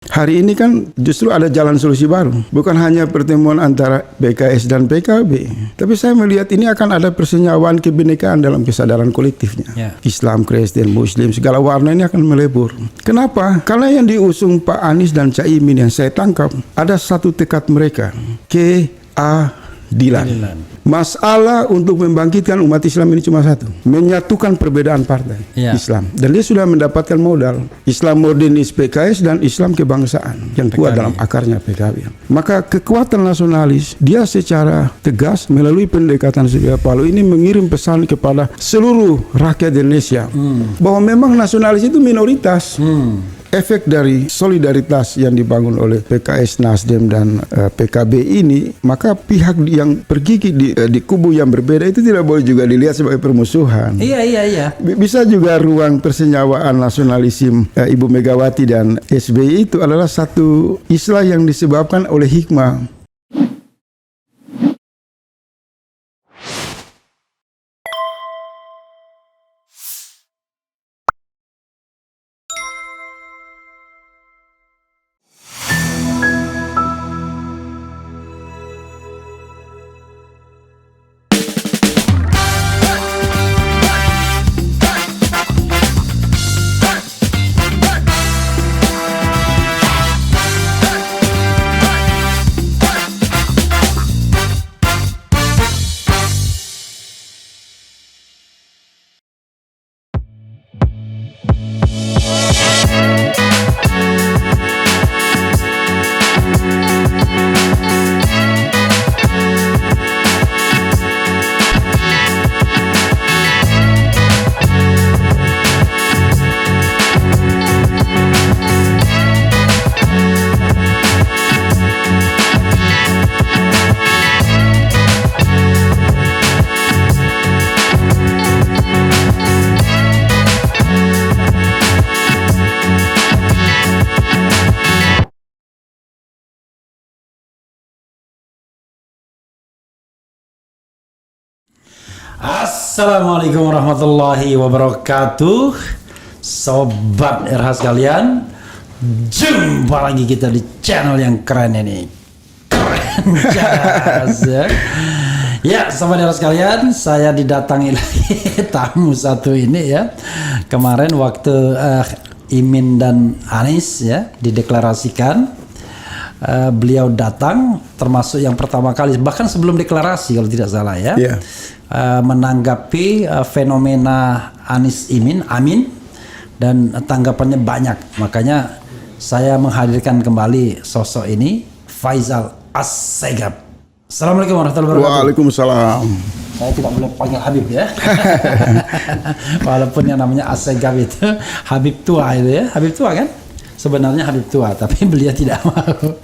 Hari ini kan justru ada jalan solusi baru. Bukan hanya pertemuan antara PKS dan PKB. Tapi saya melihat ini akan ada persenyawaan kebinekaan dalam kesadaran kolektifnya. Islam, Kristen, Muslim, segala warna ini akan melebur. Kenapa? Karena yang diusung Pak Anies dan Caimin yang saya tangkap, ada satu tekad mereka. Keadilan. Masalah untuk membangkitkan umat Islam ini cuma satu, menyatukan perbedaan partai Islam. Dan dia sudah mendapatkan modal Islam modernis PKS dan Islam kebangsaan yang kuat dalam akarnya PKB. Maka kekuatan nasionalis dia secara tegas melalui pendekatan Surya Paloh ini mengirim pesan kepada seluruh rakyat Indonesia bahwa memang nasionalis itu minoritas. Efek dari solidaritas yang dibangun oleh PKS, Nasdem dan PKB ini, maka pihak yang pergi di kubu yang berbeda itu tidak boleh juga dilihat sebagai permusuhan. Iya. Bisa juga ruang persenyawaan nasionalisme Ibu Megawati dan SBY itu adalah satu istilah yang disebabkan oleh hikmah. Assalamualaikum warahmatullahi wabarakatuh. Sobat RH sekalian, jumpa lagi kita di channel yang keren ini. Keren jelas ya. Ya, sobat RH sekalian, saya didatangi lagi tamu satu ini ya. Kemarin waktu Imin dan Anies ya dideklarasikan, beliau datang termasuk yang pertama kali, bahkan sebelum deklarasi kalau tidak salah ya. Menanggapi fenomena Anies Amin dan tanggapannya banyak. Makanya saya menghadirkan kembali sosok ini, Faisal Assegaf. Assalamualaikum warahmatullahi wabarakatuh. Waalaikumsalam. Saya tidak boleh panggil Habib ya. Walaupun yang namanya Assegaf itu Habib tua itu ya. Habib tua kan? Sebenarnya Habib tua, tapi beliau tidak mau.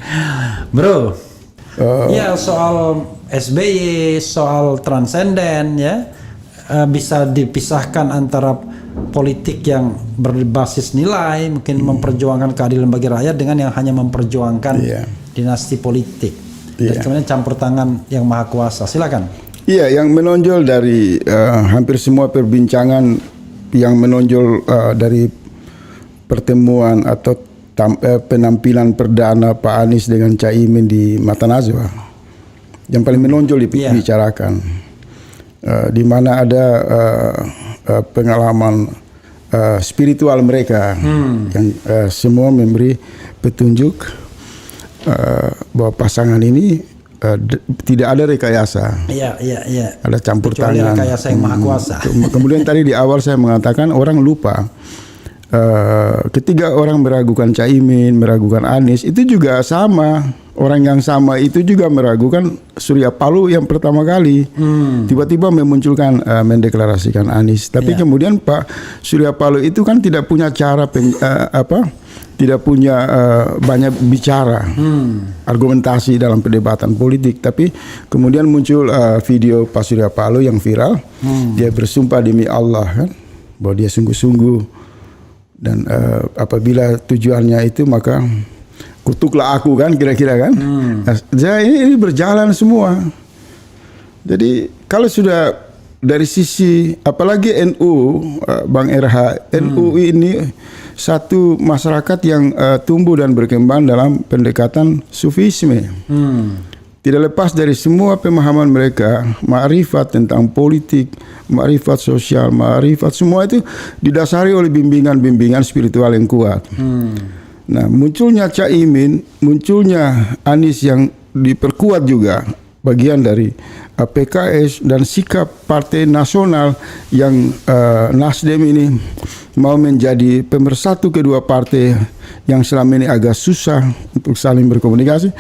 Bro, ya soal SBY, soal transenden ya, bisa dipisahkan antara politik yang berbasis nilai, mungkin memperjuangkan keadilan bagi rakyat dengan yang hanya memperjuangkan dinasti politik. Dan kemudian campur tangan yang maha kuasa. Silakan. Iya, yang menonjol dari hampir semua perbincangan yang menonjol dari pertemuan atau penampilan perdana Pak Anies dengan Caimin di Mata Najwa yang paling menonjol dibicarakan, di mana ada pengalaman spiritual mereka yang semua memberi petunjuk bahwa pasangan ini tidak ada rekayasa. Iya. Ada campur kecuali tangan. Rekayasa yang maha kuasa. Kemudian tadi di awal saya mengatakan orang lupa. Ketika orang meragukan Caimin, meragukan Anies, itu juga sama. Orang yang sama itu juga meragukan Surya Paloh yang pertama kali. Tiba-tiba memunculkan mendeklarasikan Anies. Tapi kemudian Pak Surya Paloh itu kan tidak punya cara tidak punya banyak bicara, argumentasi dalam perdebatan politik. Tapi kemudian muncul video Pak Surya Paloh yang viral. Dia bersumpah demi Allah kan, bahwa dia sungguh-sungguh dan apabila tujuannya itu maka kutuklah aku kan, kira-kira kan. Nah, ini berjalan semua. Jadi kalau sudah dari sisi apalagi NU, Bang RH, NU ini satu masyarakat yang tumbuh dan berkembang dalam pendekatan sufisme. Tidak lepas dari semua pemahaman mereka, ma'rifat tentang politik, ma'rifat sosial, ma'rifat, semua itu didasari oleh bimbingan-bimbingan spiritual yang kuat. Nah, munculnya Caimin, munculnya Anies yang diperkuat juga bagian dari PKS dan sikap Partai Nasional yang Nasdem ini mau menjadi pemersatu kedua partai yang selama ini agak susah untuk saling berkomunikasi.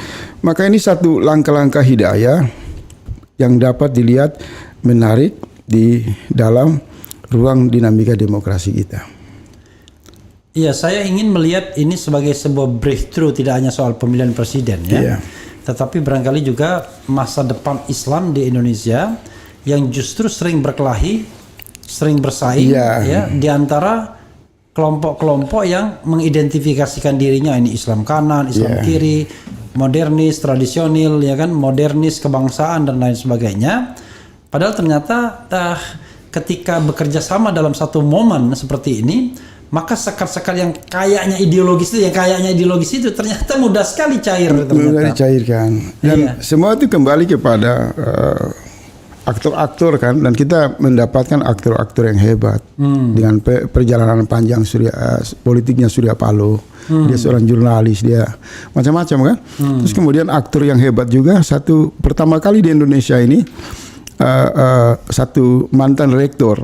Maka ini satu langkah-langkah hidayah yang dapat dilihat menarik di dalam ruang dinamika demokrasi kita. Iya, saya ingin melihat ini sebagai sebuah breakthrough, tidak hanya soal pemilihan presiden ya. Iya. Tetapi barangkali juga masa depan Islam di Indonesia yang justru sering berkelahi, sering bersaing ya di antara kelompok-kelompok yang mengidentifikasikan dirinya ini Islam kanan, Islam kiri, modernis, tradisional ya kan, modernis, kebangsaan dan lain sebagainya. Padahal ternyata ketika bekerja sama dalam satu momen seperti ini, maka sekat-sekat yang kayaknya ideologis itu ternyata mudah sekali cair. Mudah dicairkan. Dan semua itu kembali kepada aktor-aktor kan, dan kita mendapatkan aktor-aktor yang hebat dengan perjalanan panjang politiknya Surya Paloh. Dia seorang jurnalis, dia macam-macam kan. Terus kemudian aktor yang hebat juga, satu pertama kali di Indonesia ini satu mantan rektor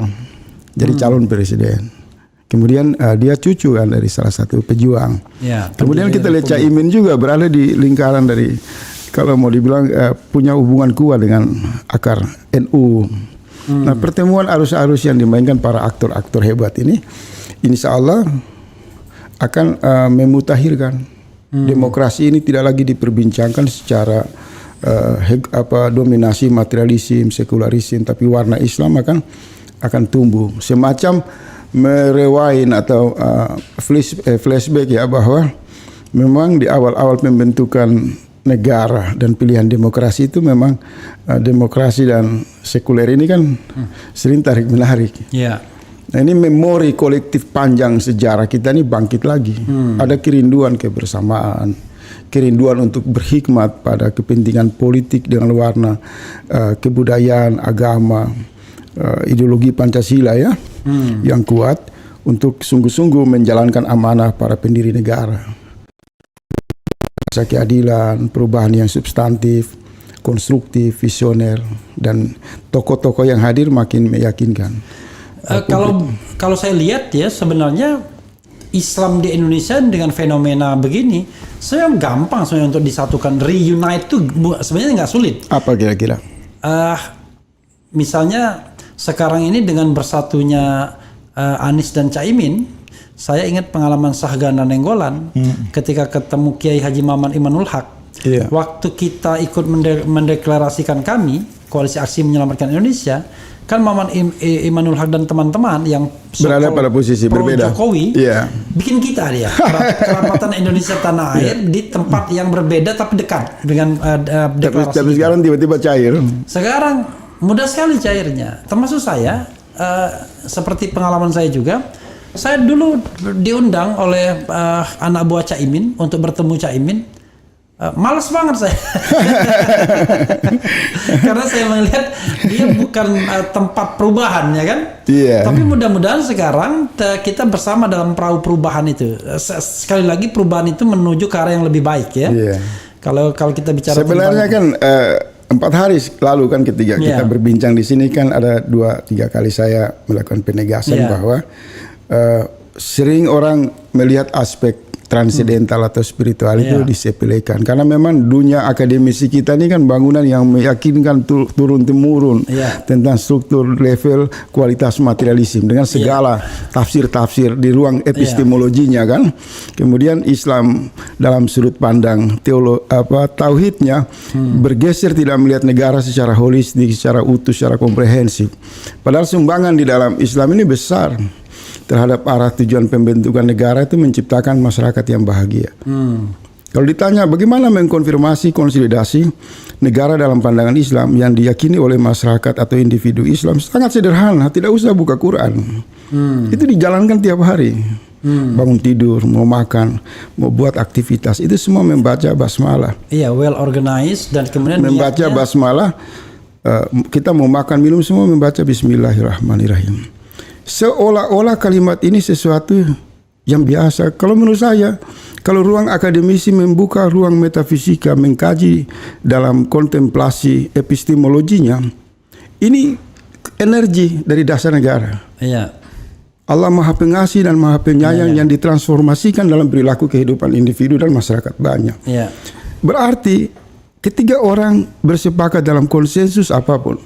jadi calon presiden. Kemudian dia cucu kan dari salah satu pejuang. Ya, kemudian kita lihat Caimin juga berada di lingkaran dari, kalau mau dibilang punya hubungan kuat dengan akar NU. Nah, pertemuan arus-arus yang dimainkan para aktor-aktor hebat ini, insya Allah akan memutakhirkan demokrasi ini tidak lagi diperbincangkan secara dominasi materialisme, sekularisme, tapi warna Islam akan tumbuh semacam merewind atau flashback ya, bahwa memang di awal-awal pembentukan negara dan pilihan demokrasi itu memang demokrasi dan sekuler ini kan sering tarik menarik. Yeah. Nah, ini memori kolektif panjang sejarah kita ini bangkit lagi. Ada kerinduan kebersamaan, kerinduan untuk berhikmat pada kepentingan politik dengan warna kebudayaan, agama, ideologi Pancasila ya, yang kuat untuk sungguh-sungguh menjalankan amanah para pendiri negara. Rasa keadilan, perubahan yang substantif, konstruktif, visioner, dan tokoh-tokoh yang hadir makin meyakinkan. Kalau saya lihat ya, sebenarnya Islam di Indonesia dengan fenomena begini, saya gampang sebenarnya untuk disatukan, reunite itu sebenarnya nggak sulit. Apa kira-kira? Misalnya sekarang ini dengan bersatunya Anies dan Caimin, saya ingat pengalaman Sahganda Nenggolan ketika ketemu Kiai Haji Maman Imanul Haq. Waktu kita ikut mendeklarasikan kami, Koalisi Aksi Menyelamatkan Indonesia, kan Maman Imanul Haq dan teman-teman yang berada pada posisi berbeda, Jokowi, bikin kita dia kerapatan Indonesia tanah air di tempat yang berbeda tapi dekat dengan deklarasi. Tapi sekarang tiba-tiba cair. Sekarang mudah sekali cairnya. Termasuk saya, seperti pengalaman saya juga, saya dulu diundang oleh anak buah Caimin untuk bertemu Caimin. Males banget saya. Karena saya melihat dia bukan tempat perubahan ya kan. Tapi mudah-mudahan sekarang kita bersama dalam perahu perubahan itu. Sekali lagi perubahan itu menuju ke arah yang lebih baik ya. Kalau kita bicara sebenarnya kan 4 hari lalu kan ketika kita berbincang di sini kan ada 2-3 kali saya melakukan penegasan bahwa sering orang melihat aspek transendental atau spiritual itu disepelekan, karena memang dunia akademisi kita ini kan bangunan yang meyakinkan turun-temurun tentang struktur, level, kualitas materialisme dengan segala tafsir-tafsir di ruang epistemologinya kan. Kemudian Islam dalam sudut pandang tauhidnya bergeser tidak melihat negara secara holistik, secara utuh, secara komprehensif. Padahal sumbangan di dalam Islam ini besar terhadap arah tujuan pembentukan negara itu menciptakan masyarakat yang bahagia. Kalau ditanya bagaimana mengkonfirmasi konsolidasi negara dalam pandangan Islam yang diyakini oleh masyarakat atau individu Islam, sangat sederhana, tidak usah buka Quran. Itu dijalankan tiap hari. bangun tidur, mau makan, mau buat aktivitas, itu semua membaca basmalah. Iya, well organized, dan kemudian Membaca niatnya- basmalah, kita mau makan minum semua membaca Bismillahirrahmanirrahim. Seolah-olah kalimat ini sesuatu yang biasa. Kalau menurut saya, kalau ruang akademisi membuka ruang metafisika, mengkaji dalam kontemplasi epistemologinya, ini energi dari dasar negara. Iya. Allah Maha Pengasih dan Maha Penyayang yang ditransformasikan dalam perilaku kehidupan individu dan masyarakat banyak. Iya. Berarti ketika orang bersepakat dalam konsensus apapun,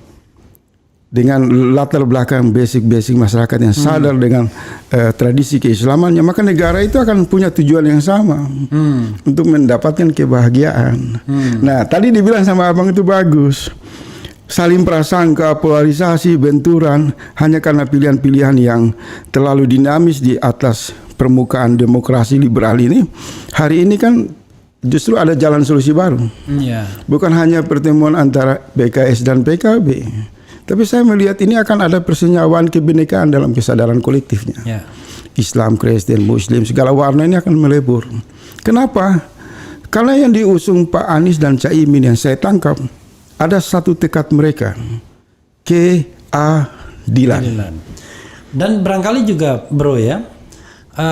dengan latar belakang basic masyarakat yang sadar dengan tradisi keislamannya, maka negara itu akan punya tujuan yang sama untuk mendapatkan kebahagiaan. Nah, tadi dibilang sama abang itu bagus. Saling prasangka, polarisasi, benturan hanya karena pilihan-pilihan yang terlalu dinamis di atas permukaan demokrasi liberal ini. Hari ini kan justru ada jalan solusi baru. Iya. Bukan hanya pertemuan antara PKS dan PKB, tapi saya melihat ini akan ada persenyawaan kebinekaan dalam kesadaran kolektifnya. Iya. Islam, Kristen, Muslim, segala warna ini akan melebur. Kenapa? Karena yang diusung Pak Anies dan Caimin yang saya tangkap, ada satu tekad mereka, keadilan. Dan barangkali juga bro ya,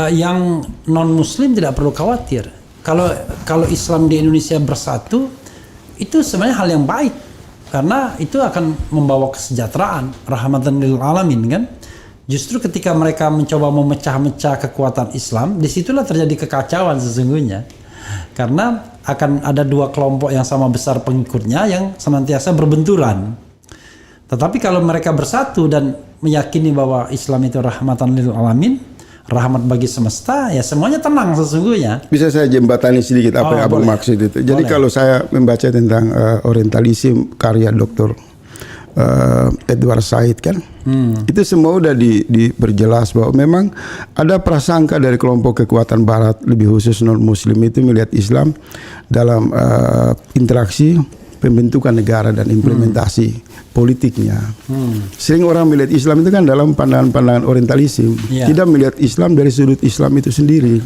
yang non Muslim tidak perlu khawatir. Kalau Islam di Indonesia bersatu, itu sebenarnya hal yang baik, karena itu akan membawa kesejahteraan, rahmatan lil alamin kan. Justru ketika mereka mencoba memecah-mecah kekuatan Islam, disitulah terjadi kekacauan sesungguhnya. Karena akan ada dua kelompok yang sama besar pengikutnya yang senantiasa berbenturan. Tetapi kalau mereka bersatu dan meyakini bahwa Islam itu rahmatan lil alamin, rahmat bagi semesta, ya semuanya tenang sesungguhnya. Bisa saya jembatani sedikit apa yang abang boleh. maksud itu. Jadi Boleh. kalau saya membaca tentang orientalisme karya Dr. Edward Said kan, itu semua udah diperjelas bahwa memang ada prasangka dari kelompok kekuatan Barat, lebih khusus non Muslim itu melihat Islam dalam interaksi pembentukan negara dan implementasi politiknya. Sering orang melihat Islam itu kan dalam pandangan-pandangan orientalisme, tidak melihat Islam dari sudut Islam itu sendiri.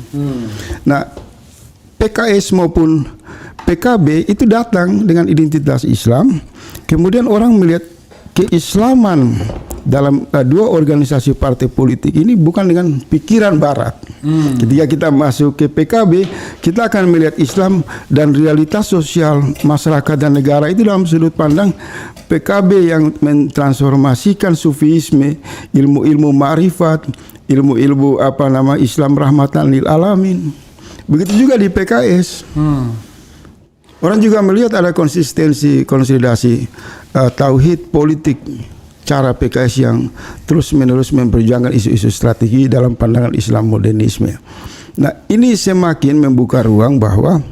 Nah, PKS maupun PKB itu datang dengan identitas Islam, kemudian orang melihat keislaman dalam dua organisasi partai politik ini bukan dengan pikiran Barat. Ketika kita masuk ke PKB, kita akan melihat Islam dan realitas sosial masyarakat dan negara itu dalam sudut pandang PKB yang mentransformasikan sufisme, ilmu-ilmu ma'rifat, ilmu-ilmu Islam rahmatan lil alamin. Begitu juga di PKS. Orang juga melihat ada konsolidasi tauhid politik, cara PKS yang terus-menerus memperjuangkan isu-isu strategi dalam pandangan Islam modernisme. Nah, ini semakin membuka ruang bahwa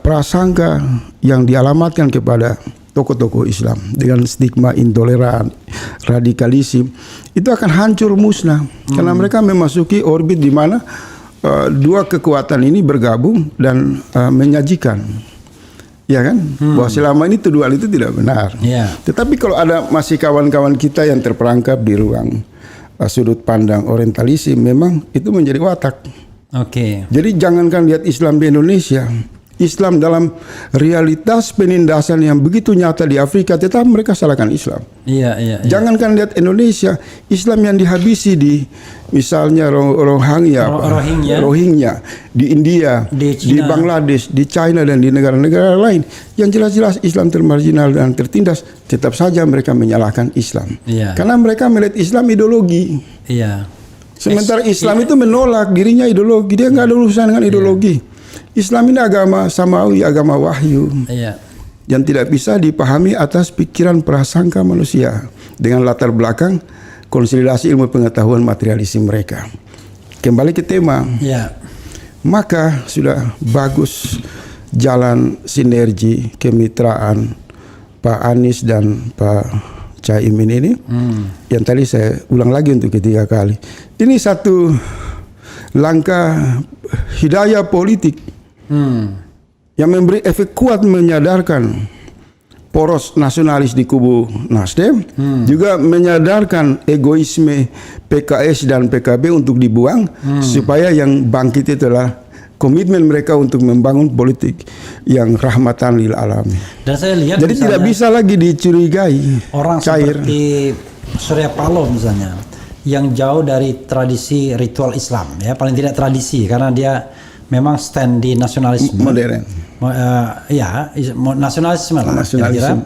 prasangka yang dialamatkan kepada tokoh-tokoh Islam dengan stigma intoleran, radikalisme itu akan hancur musnah karena mereka memasuki orbit di mana dua kekuatan ini bergabung dan menyajikan, ya kan, bahwa selama ini tuduhan itu tidak benar. Tetapi kalau ada masih kawan-kawan kita yang terperangkap di ruang sudut pandang orientalisme, memang itu menjadi watak. Jadi jangankan lihat Islam di Indonesia, Islam dalam realitas penindasan yang begitu nyata di Afrika, tetap mereka salahkan Islam. Jangankan lihat Indonesia, Islam yang dihabisi di misalnya Rohingya di India, di Bangladesh, di China dan di negara-negara lain, yang jelas-jelas Islam termarginal dan tertindas, tetap saja mereka menyalahkan Islam. Karena mereka melihat Islam ideologi. Sementara Islam itu menolak dirinya ideologi, dia nggak ada urusan dengan ideologi. Islam ini agama samawi, agama wahyu, yang tidak bisa dipahami atas pikiran prasangka manusia dengan latar belakang konsolidasi ilmu pengetahuan materialisme mereka. Kembali ke tema, maka sudah bagus jalan sinergi kemitraan Pak Anies dan Pak Caimin ini, yang tadi saya ulang lagi untuk ketiga kali. Ini satu langkah hidayah politik yang memberi efek kuat menyadarkan poros nasionalis di kubu Nasdem juga menyadarkan egoisme PKS dan PKB untuk dibuang supaya yang bangkit itu adalah komitmen mereka untuk membangun politik yang rahmatan lil alamin. Dan saya lihat jadi tidak bisa lagi dicurigai orang cair. seperti Surya Paloh misalnya yang jauh dari tradisi ritual Islam, ya paling tidak tradisi karena dia memang stand di nasionalisme modern. Nasionalisme lah kira-kira.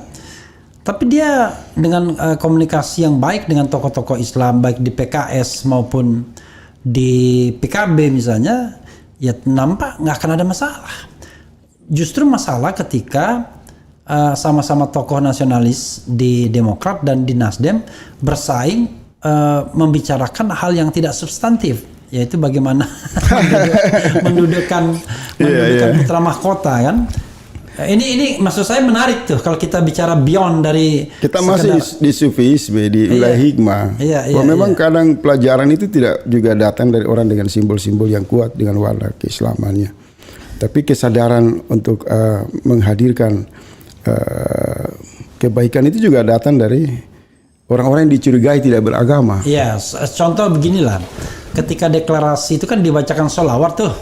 Tapi dia dengan komunikasi yang baik dengan tokoh-tokoh Islam baik di PKS maupun di PKB misalnya, ya nampak nggak akan ada masalah. Justru masalah ketika sama-sama tokoh nasionalis di Demokrat dan di Nasdem bersaing membicarakan hal yang tidak substantif, yaitu bagaimana mendudukkan putra mahkota kan. Ini maksud saya menarik tuh kalau kita bicara beyond dari kita masih di sufisme di wilayah hikmah. Memang kadang pelajaran itu tidak juga datang dari orang dengan simbol-simbol yang kuat dengan warna keislamannya. Tapi kesadaran untuk menghadirkan kebaikan itu juga datang dari orang-orang yang dicurigai tidak beragama. Iya, contoh beginilah. Ketika deklarasi itu kan dibacakan sholawat tuh.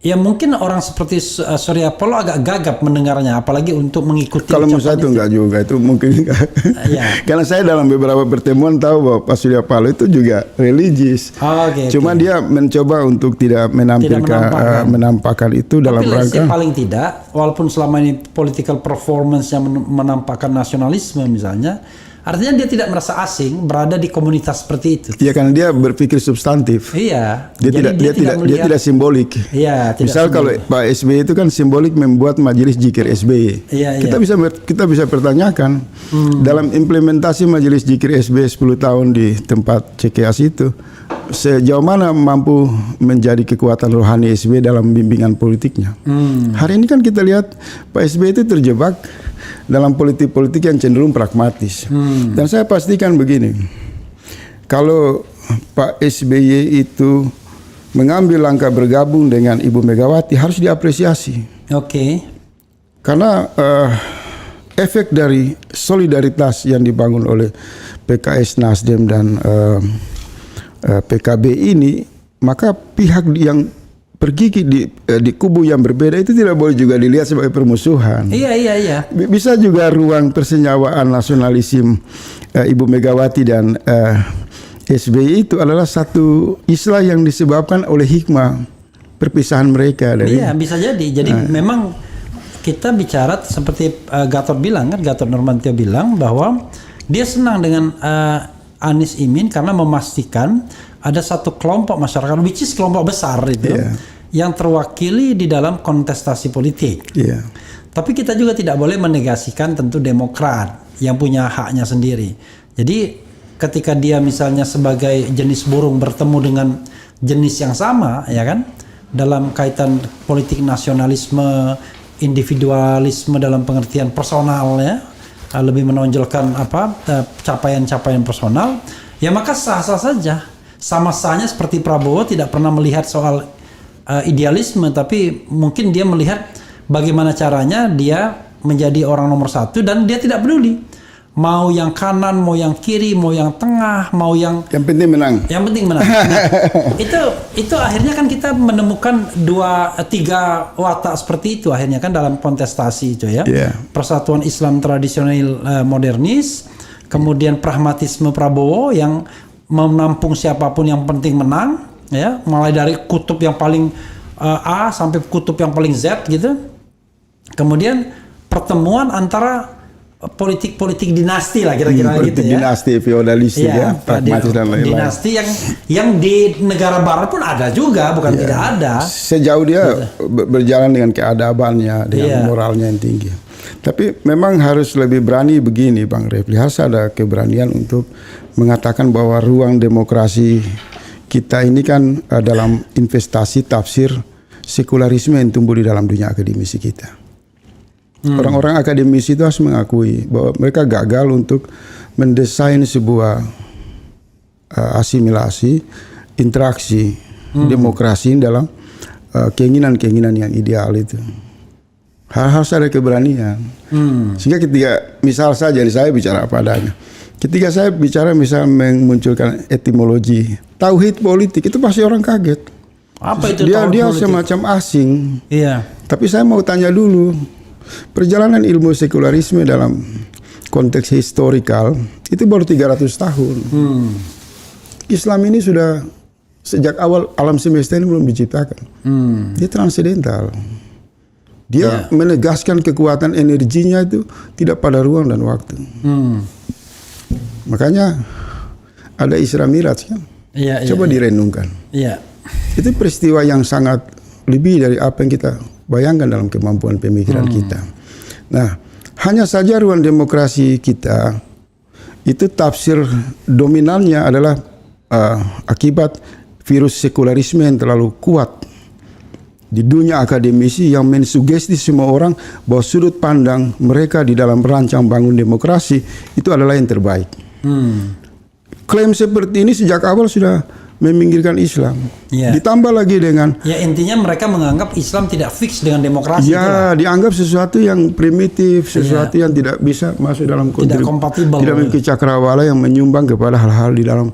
Ya mungkin orang seperti Surya Paloh agak gagap mendengarnya, apalagi untuk mengikuti. Kalau menurut saya itu enggak juga, itu mungkin enggak. Karena saya dalam beberapa pertemuan tahu bahwa Pak Surya Paloh itu juga religius. Cuma dia mencoba untuk tidak menampakkan itu dalam rangka. Tapi paling tidak, walaupun selama ini political performance yang menampakkan nasionalisme misalnya, artinya dia tidak merasa asing berada di komunitas seperti itu. Iya, karena dia berpikir substantif. Iya. Dia tidak simbolik. Iya. Misal kalau Pak SBY itu kan simbolik membuat majelis zikir SBY. Kita bisa pertanyakan dalam implementasi majelis zikir SBY 10 tahun di tempat CKAS itu sejauh mana mampu menjadi kekuatan rohani SBY dalam bimbingan politiknya. Hari ini kan kita lihat Pak SBY itu terjebak dalam politik-politik yang cenderung pragmatis. Dan saya pastikan begini, kalau Pak SBY itu mengambil langkah bergabung dengan Ibu Megawati harus diapresiasi. Karena efek dari solidaritas yang dibangun oleh PKS, Nasdem dan PKB ini, maka pihak yang pergi di kubu yang berbeda itu tidak boleh juga dilihat sebagai permusuhan. Iya. Bisa juga ruang persenyawaan nasionalisme Ibu Megawati dan SBY itu adalah satu istilah yang disebabkan oleh hikmah perpisahan mereka dari. Iya, bisa jadi. Jadi memang kita bicara seperti Gatot bilang kan, Gatot Nurmantio bilang bahwa dia senang dengan Anies Imin karena memastikan ada satu kelompok masyarakat, which is kelompok besar itu, yang terwakili di dalam kontestasi politik. Tapi kita juga tidak boleh menegasikan tentu Demokrat yang punya haknya sendiri. Jadi ketika dia misalnya sebagai jenis burung bertemu dengan jenis yang sama, ya kan, dalam kaitan politik nasionalisme, individualisme dalam pengertian personal, ya, lebih menonjolkan capaian-capaian personal, ya maka sah-sah saja. Sama sahnya seperti Prabowo tidak pernah melihat soal idealisme, tapi mungkin dia melihat bagaimana caranya dia menjadi orang nomor satu dan dia tidak peduli mau yang kanan, mau yang kiri, mau yang tengah, mau yang penting menang. Yang penting menang. Nah, itu akhirnya kan kita menemukan 2-3 watak seperti itu akhirnya kan dalam kontestasi itu ya. Persatuan Islam tradisional modernis, kemudian pragmatisme Prabowo yang menampung siapapun yang penting menang, ya, mulai dari kutub yang paling A sampai kutub yang paling Z gitu. Kemudian pertemuan antara politik dinasti lah kira-kira gitu ya. Dinasti feodalistik ya, pragmatis dan lain-lain. Dinasti yang di negara barat pun ada juga, bukan tidak ada. Sejauh dia berjalan dengan keadabannya, dengan moralnya yang tinggi. Tapi memang harus lebih berani begini Bang Refli, harus ada keberanian untuk mengatakan bahwa ruang demokrasi kita ini kan dalam investasi tafsir sekularisme yang tumbuh di dalam dunia akademisi kita. Orang-orang akademisi itu harus mengakui bahwa mereka gagal untuk mendesain sebuah asimilasi, interaksi demokrasi dalam keinginan-keinginan yang ideal itu. Harus ada keberanian. Sehingga ketika misal saja saya bicara apa adanya. Ketika saya bicara misal memunculkan etimologi tauhid politik, itu pasti orang kaget. Apa itu Dia politik? semacam asing. Iya. Tapi saya mau tanya dulu, perjalanan ilmu sekularisme dalam konteks historikal itu baru 300 tahun. Islam ini sudah sejak awal alam semesta ini belum diciptakan. Dia transendental. Dia menegaskan kekuatan energinya itu tidak pada ruang dan waktu. Makanya ada Isra Miraj kan. Coba direnungkan. Iya. Itu peristiwa yang sangat lebih dari apa yang kita bayangkan dalam kemampuan pemikiran kita. Nah, hanya saja ruang demokrasi kita itu tafsir dominannya adalah akibat virus sekularisme yang terlalu kuat di dunia akademisi yang mensugesti semua orang bahwa sudut pandang mereka di dalam merancang bangun demokrasi itu adalah yang terbaik. Klaim seperti ini sejak awal sudah meminggirkan Islam. Ditambah lagi dengan intinya mereka menganggap Islam tidak fix dengan demokrasi. Dianggap sesuatu yang primitif, sesuatu yang tidak bisa masuk dalam tidak kompatibel, tidak memiliki cakrawala yang menyumbang kepada hal-hal di dalam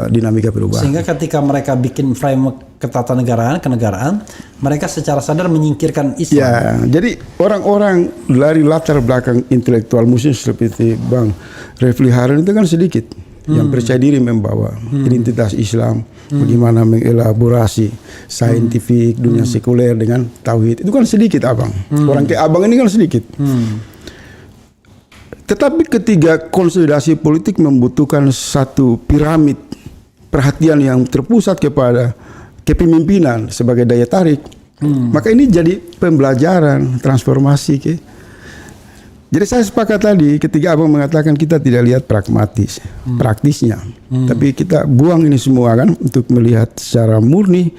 dinamika perubahan. Sehingga ketika mereka bikin framework kenegaraan, mereka secara sadar menyingkirkan Islam. Jadi orang-orang dari latar belakang intelektual Muslim seperti Bang Refli Harun itu kan sedikit yang percaya diri membawa identitas Islam, bagaimana mengelaborasi saintifik dunia sekuler dengan tauhid. Itu kan sedikit abang. Orang kayak abang ini kan sedikit. Tetapi ketika konsolidasi politik membutuhkan satu piramid perhatian yang terpusat kepada kepemimpinan sebagai daya tarik, maka ini jadi pembelajaran transformasi. Jadi saya sepakat tadi ketika abang mengatakan kita tidak lihat pragmatis, praktisnya, tapi kita buang ini semua kan untuk melihat secara murni,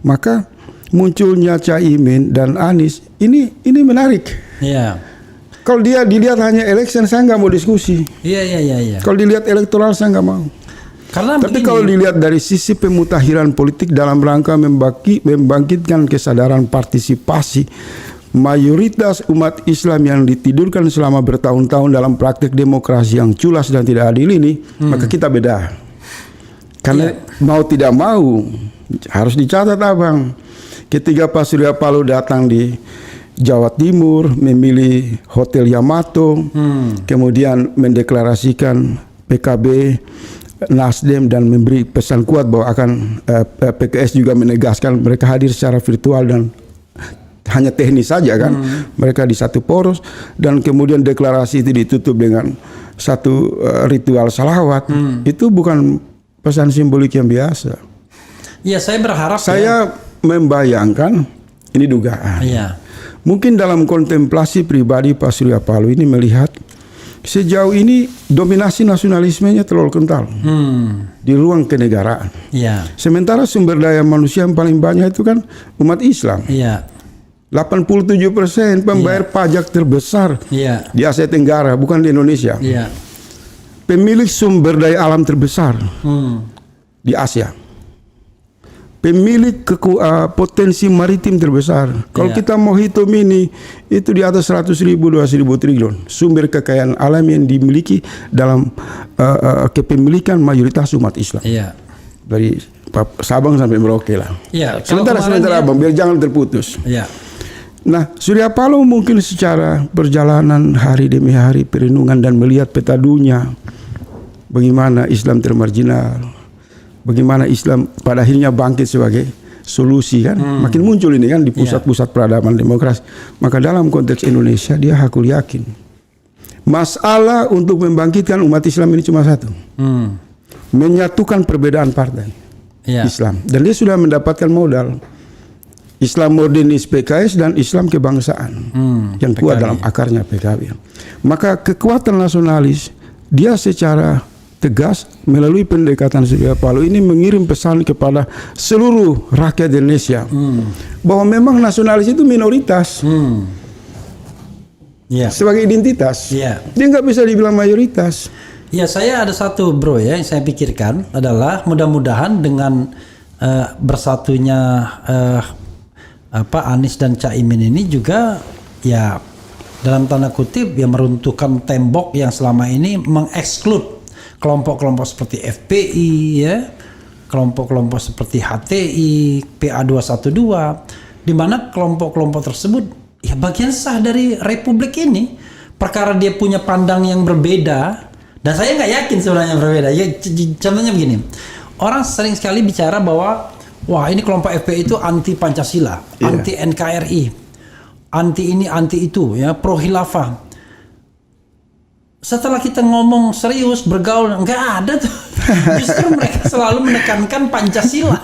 maka munculnya Caimin dan Anies ini menarik. Kalau dia dilihat hanya election, saya nggak mau diskusi. Kalau dilihat elektoral, saya nggak mau. Tapi kalau dilihat dari sisi pemutakhiran politik dalam rangka membangkitkan kesadaran partisipasi mayoritas umat Islam yang ditidurkan selama bertahun-tahun dalam praktek demokrasi yang culas dan tidak adil ini, maka kita beda. Karena mau tidak mau harus dicatat abang. Ketika Pak Surya Paloh datang di Jawa Timur, memilih Hotel Yamato, kemudian mendeklarasikan PKB, Nasdem dan memberi pesan kuat bahwa akan PKS juga menegaskan mereka hadir secara virtual dan hanya teknis saja kan, mereka di satu poros, dan kemudian deklarasi itu ditutup dengan satu ritual salawat. Itu bukan pesan simbolik yang biasa. Saya berharap. Saya membayangkan ini dugaan. Mungkin dalam kontemplasi pribadi Pak Surya Paloh ini melihat sejauh ini dominasi nasionalismenya terlalu kental di ruang kenegaraan. Sementara sumber daya manusia yang paling banyak itu kan umat Islam. 87% pembayar pajak terbesar di Asia Tenggara, bukan di Indonesia. Pemilik sumber daya alam terbesar di Asia. Pemilik potensi maritim terbesar. Kalau kita mau hitung ini, itu di atas 100.000, 200.000 triliun sumber kekayaan alam yang dimiliki dalam kepemilikan mayoritas umat Islam. Dari Sabang sampai Merauke lah. Sementara abang, biar jangan terputus. Nah, Surya Paloh mungkin secara perjalanan hari demi hari perenungan dan melihat peta dunia, bagaimana Islam termarginal, bagaimana Islam pada akhirnya bangkit sebagai solusi kan, makin muncul ini kan di pusat-pusat peradaban demokrasi. Maka dalam konteks Indonesia dia hakul yakin masalah untuk membangkitkan umat Islam ini cuma satu, menyatukan perbedaan partai Islam, dan dia sudah mendapatkan modal Islam modernis PKS dan Islam kebangsaan yang kuat dalam akarnya PKB. Maka kekuatan nasionalis dia secara tegas melalui pendekatan Surya Paloh ini mengirim pesan kepada seluruh rakyat Indonesia bahwa memang nasionalis itu minoritas sebagai identitas. Dia nggak bisa dibilang mayoritas. Saya ada satu bro yang saya pikirkan adalah mudah-mudahan dengan bersatunya Anies dan Caimin ini juga ya dalam tanda kutip ya meruntuhkan tembok yang selama ini mengeksklud kelompok-kelompok seperti FPI ya, kelompok-kelompok seperti HTI, PA212, di mana kelompok-kelompok tersebut ya bagian sah dari republik ini. Perkara dia punya pandang yang berbeda, dan saya nggak yakin sebenarnya berbeda. Ya, contohnya begini, orang sering sekali bicara bahwa wah ini kelompok FPI itu anti Pancasila, anti NKRI, anti ini, anti itu, ya pro khilafah. Setelah kita ngomong serius, bergaul, nggak ada tuh. Justru mereka selalu menekankan Pancasila.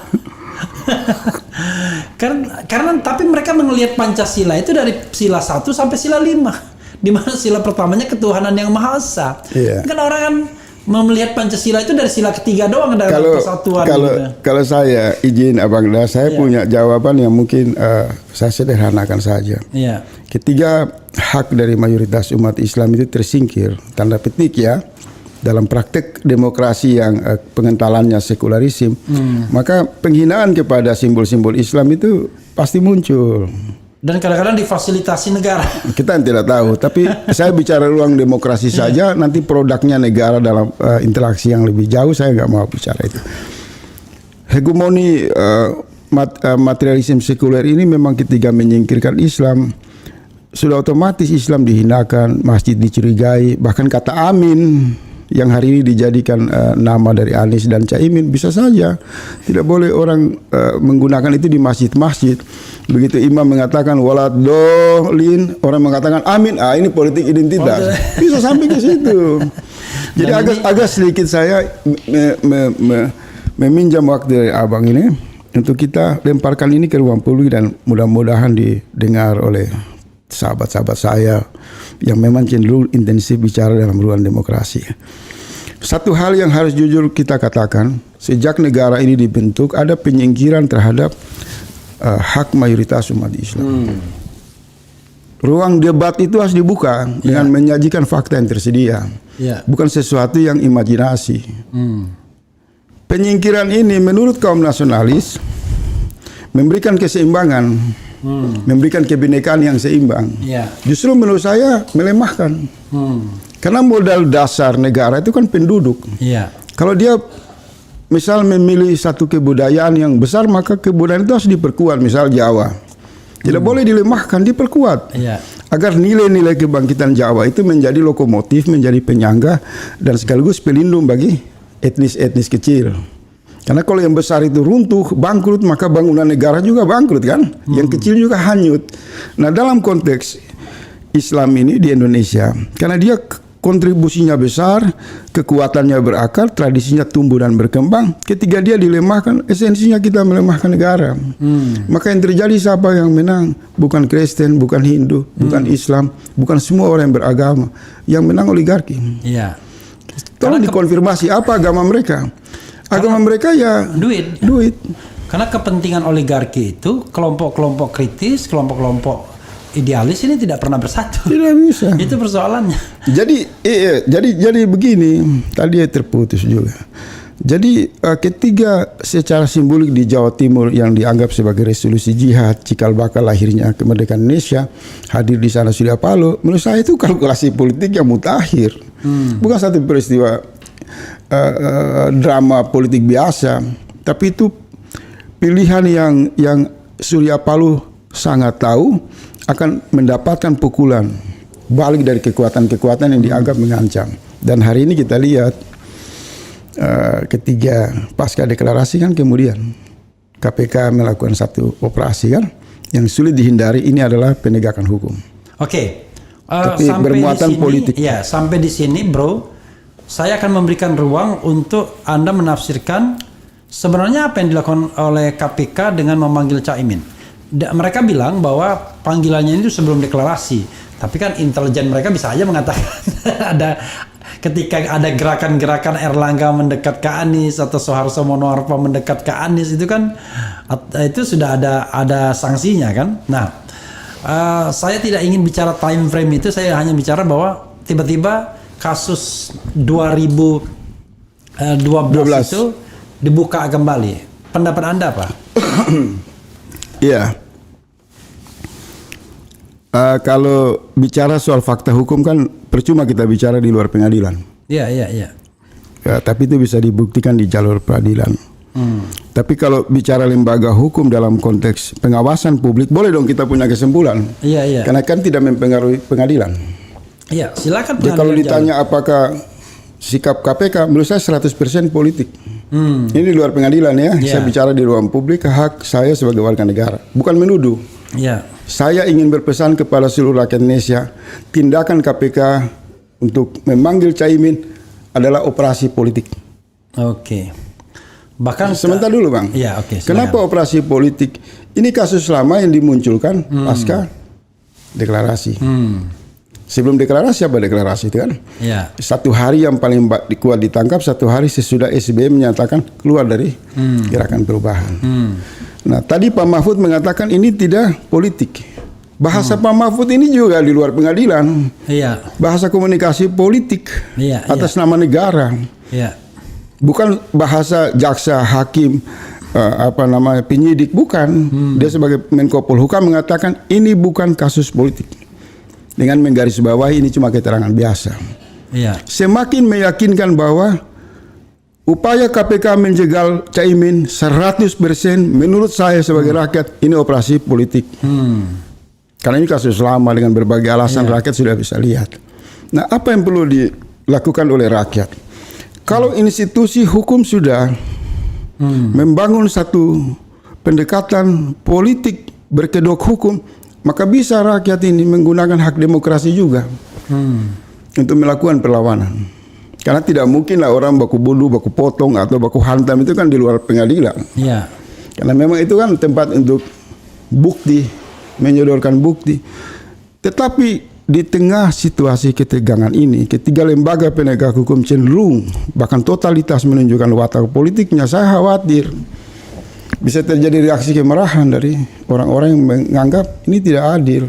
karena tapi mereka melihat Pancasila itu dari sila 1 sampai sila 5. Di mana sila pertamanya ketuhanan yang Maha Esa. Kan orang kan melihat Pancasila itu dari sila ketiga doang dari persatuan. Kalau saya izin Abang Da, saya punya jawaban yang mungkin saya sederhanakan saja. Ketiga hak dari mayoritas umat Islam itu tersingkir, tanda petik ya, dalam praktek demokrasi yang pengentalannya sekularisme, maka penghinaan kepada simbol-simbol Islam itu pasti muncul. Dan kadang-kadang difasilitasi negara. Kita tidak tahu, tapi saya bicara ruang demokrasi saja, nanti produknya negara dalam interaksi yang lebih jauh, saya nggak mau bicara itu. Hegemoni materialisme sekuler ini memang ketika menyingkirkan Islam, sudah otomatis Islam dihinakan, masjid dicurigai, bahkan kata amin yang hari ini dijadikan nama dari Anies dan Caimin bisa saja tidak boleh orang menggunakan itu di masjid-masjid. Begitu imam mengatakan waladolin, orang mengatakan amin. Ini politik identitas. Bisa sampai ke situ. Jadi agak sedikit saya meminjam waktu dari Abang ini untuk kita lemparkan ini ke ruang publik dan mudah-mudahan didengar oleh sahabat-sahabat saya yang memang cenderung intensif bicara dalam ruang demokrasi. Satu hal yang harus jujur kita katakan, sejak negara ini dibentuk ada penyingkiran terhadap hak mayoritas umat Islam. Ruang debat itu harus dibuka dengan menyajikan fakta yang tersedia, bukan sesuatu yang imajinasi. Penyingkiran ini menurut kaum nasionalis memberikan keseimbangan, memberikan kebinekaan yang seimbang. Justru menurut saya melemahkan. Karena modal dasar negara itu kan penduduk. Kalau dia misal memilih satu kebudayaan yang besar, maka kebudayaan itu harus diperkuat. Misal Jawa, tidak boleh dilemahkan, diperkuat. Agar nilai-nilai kebangkitan Jawa itu menjadi lokomotif, menjadi penyangga dan sekaligus pelindung bagi etnis-etnis kecil. Karena kalau yang besar itu runtuh, bangkrut, maka bangunan negara juga bangkrut kan. Yang kecil juga hanyut. Nah dalam konteks Islam ini di Indonesia, karena dia kontribusinya besar, kekuatannya berakar, tradisinya tumbuh dan berkembang. Ketika dia dilemahkan, esensinya kita melemahkan negara. Maka yang terjadi siapa yang menang? Bukan Kristen, bukan Hindu, bukan Islam, bukan semua orang yang beragama. Yang menang oligarki. Tolong dikonfirmasi apa agama mereka. Agama mereka ya duit. Karena kepentingan oligarki itu kelompok-kelompok kritis, kelompok-kelompok idealis ini tidak pernah bersatu. Tidak bisa. Itu persoalannya. Jadi begini, tadi terputus juga. Jadi ketiga secara simbolik di Jawa Timur yang dianggap sebagai resolusi jihad, cikal bakal lahirnya kemerdekaan Indonesia, hadir di sana Surya Paloh, menurut saya itu kalkulasi politik yang mutakhir. Bukan satu peristiwa drama politik biasa, tapi itu pilihan yang Surya Paloh sangat tahu akan mendapatkan pukulan balik dari kekuatan-kekuatan yang dianggap mengancam. Dan hari ini kita lihat ketiga pasca deklarasi kan kemudian KPK melakukan satu operasi kan yang sulit dihindari, ini adalah penegakan hukum. Tapi sampai bermuatan di sini, politik. Ya, sampai di sini bro, saya akan memberikan ruang untuk Anda menafsirkan sebenarnya apa yang dilakukan oleh KPK dengan memanggil Caimin. Mereka bilang bahwa panggilannya itu sebelum deklarasi, tapi kan intelijen mereka bisa aja mengatakan ketika ada gerakan-gerakan Erlangga mendekat ke Anies atau Soeharto Monoarfa mendekat ke Anies, itu kan itu sudah ada sanksinya kan. Nah, saya tidak ingin bicara time frame itu, saya hanya bicara bahwa tiba-tiba kasus 2012 itu dibuka kembali. Pendapat Anda apa? Iya. Kalau bicara soal fakta hukum kan percuma kita bicara di luar pengadilan. Iya. Ya, tapi itu bisa dibuktikan di jalur peradilan. Tapi kalau bicara lembaga hukum dalam konteks pengawasan publik, boleh dong kita punya kesimpulan. Iya. Karena kan tidak mempengaruhi pengadilan. Iya, silakan. Jadi kalau ditanya apakah sikap KPK, menurut saya 100% politik. Ini di luar pengadilan ya. Saya bicara di ruang publik, hak saya sebagai warga negara, bukan menuduh. Iya. Saya ingin berpesan kepada seluruh rakyat Indonesia, tindakan KPK untuk memanggil Caimin adalah operasi politik. Oke. Bahkan sebentar dulu Bang. Iya, oke. Kenapa operasi politik? Ini kasus lama yang dimunculkan pasca deklarasi. Sebelum deklarasi apa deklarasi itu kan? Iya. 1 hari yang paling kuat ditangkap, 1 hari sesudah SBY menyatakan keluar dari gerakan perubahan. Nah tadi Pak Mahfud mengatakan ini tidak politik. Bahasa Pak Mahfud ini juga di luar pengadilan. Iya. Bahasa komunikasi politik atas nama negara. Iya. Bukan bahasa jaksa, hakim, penyidik, bukan. Dia sebagai Menko Polhukam mengatakan ini bukan kasus politik. Dengan menggarisbawahi ini cuma keterangan biasa. Iya. Semakin meyakinkan bahwa upaya KPK menjegal Caimin 100% menurut saya sebagai rakyat ini operasi politik. Karena ini kasus lama dengan berbagai alasan rakyat sudah bisa lihat. Nah, apa yang perlu dilakukan oleh rakyat? Kalau institusi hukum sudah membangun satu pendekatan politik berkedok hukum, maka bisa rakyat ini menggunakan hak demokrasi juga untuk melakukan perlawanan. Karena tidak mungkin lah orang baku bunuh, baku potong atau baku hantam itu kan di luar pengadilan. Iya. Karena memang itu kan tempat untuk bukti, menyodorkan bukti. Tetapi di tengah situasi ketegangan ini, ketiga lembaga penegak hukum cenderung bahkan totalitas menunjukkan watak politiknya, saya khawatir bisa terjadi reaksi kemarahan dari orang-orang yang menganggap ini tidak adil.